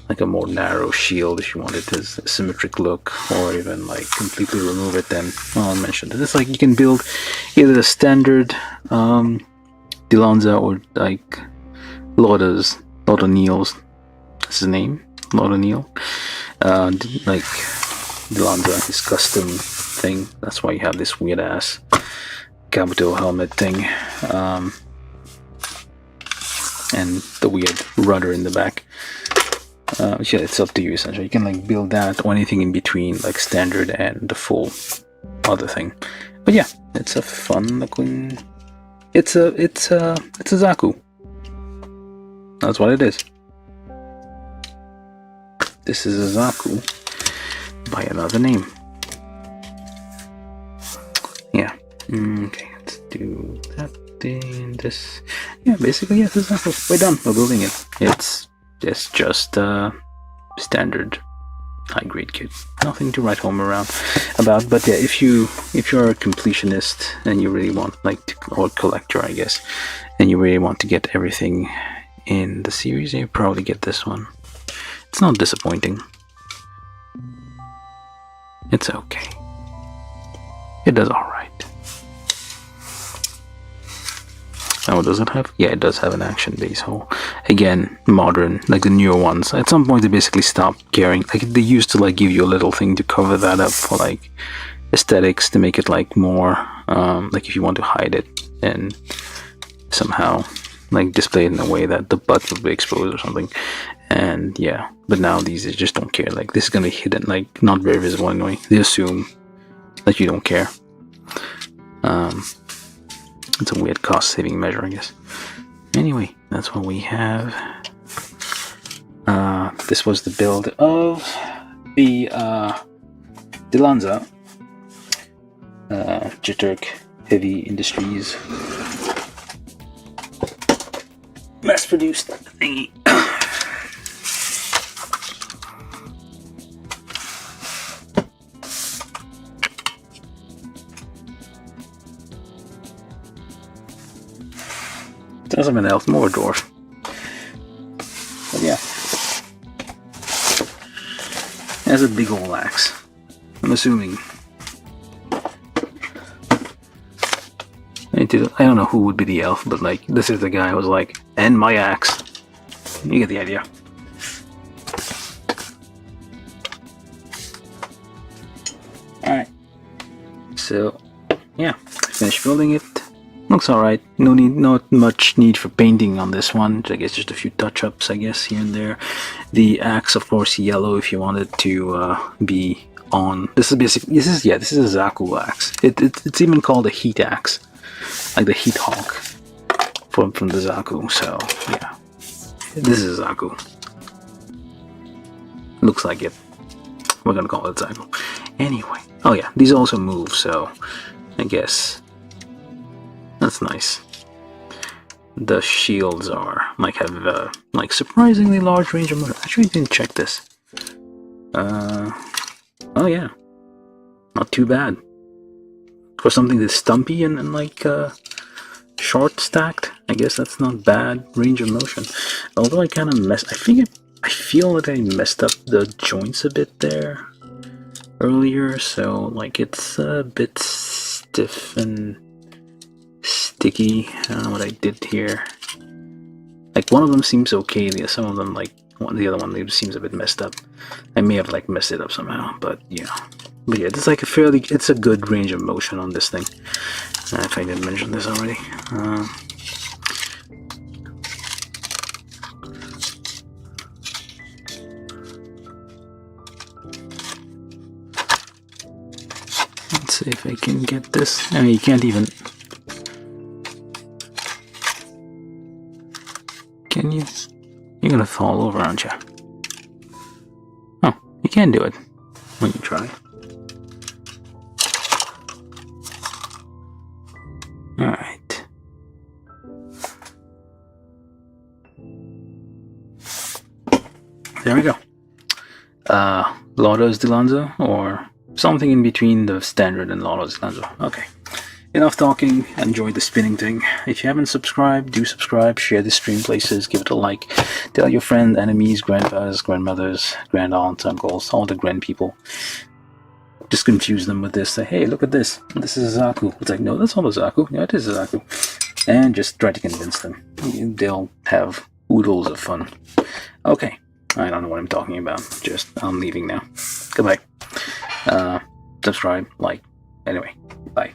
like a more narrow shield if you want it as a symmetric look, or even like completely remove it. Then I'll mention that it's like you can build either the standard Dilanza or like Lauda Neil's. That's his name, Lauda Neil. Like Dilanza, his custom thing. That's why you have this weird ass Kabuto helmet thing, and the weird rudder in the back. Yeah, it's up to you essentially. You can like build that or anything in between, like standard and the full other thing. But yeah, it's a fun looking. It's a Zaku. That's what it is. This is a Zaku by another name. Yeah. Okay, let's do that thing. This. Yeah, basically, yeah, this is Zaku. We're done. We're building it. It's just standard high-grade kit. Nothing to write home about. But yeah, if you're a completionist and you really want or collector, I guess, and you really want to get everything in the series, you probably get this one. It's not disappointing. It's okay. It does all right. Oh, does it have? Yeah, it does have an action base hull. Again, modern, like the newer ones. At some point, they basically stopped caring. Like they used to like give you a little thing to cover that up for like aesthetics, to make it like more like if you want to hide it and somehow like display it in a way that the butt would be exposed or something. And yeah, but now these just don't care. Like this is gonna be hidden, like not very visible anyway. They assume that you don't care. It's a weird cost-saving measure, I guess. Anyway, that's what we have. This was the build of the Dilanza Jitterk Heavy Industries mass-produced thingy. There's something else, more dwarf. But yeah. It has a big old axe. I'm assuming. I don't know who would be the elf, but like, this is the guy who was like, and my axe. You get the idea. Alright. So, yeah. Finished building it. Looks alright. Not much need for painting on this one. I guess just a few touch-ups, I guess, here and there. The axe, of course, yellow if you want it to be on. This is a Zaku axe. It's even called a heat axe, like the heat hawk from the Zaku. So yeah, this is Zaku. Looks like it. We're gonna call it Zaku. Anyway, oh yeah, these also move. So I guess. That's nice. The shields have like surprisingly large range of motion. Actually, I didn't check this. Oh yeah, not too bad for something that's stumpy and like short stacked. I guess that's not bad range of motion. Although I kind of I feel that I messed up the joints a bit there earlier, so like it's a bit stiff and sticky. I don't know what I did here. Like one of them seems okay, some of them the other one seems a bit messed up. I may have like messed it up somehow, but yeah. But yeah, it's like it's a good range of motion on this thing. If I didn't mention this already. see if I can get this. I mean, you can't even... Can you? You're gonna fall over, aren't you? Oh, you can do it when you try. Alright. There we go. Lauda's Dilanza, or something in between the standard and Lauda's Dilanza. Okay. Enough talking. Enjoy the spinning thing. If you haven't subscribed, do subscribe. Share the stream places. Give it a like. Tell your friends, enemies, grandpas, grandmothers, grandaunts, uncles, all the grand people. Just confuse them with this. Say, hey, look at this. This is a Zaku. It's like, no, that's not a Zaku. Yeah, it is a Zaku. And just try to convince them. They'll have oodles of fun. Okay. I don't know what I'm talking about. I'm leaving now. Goodbye. Subscribe, like. Anyway, bye.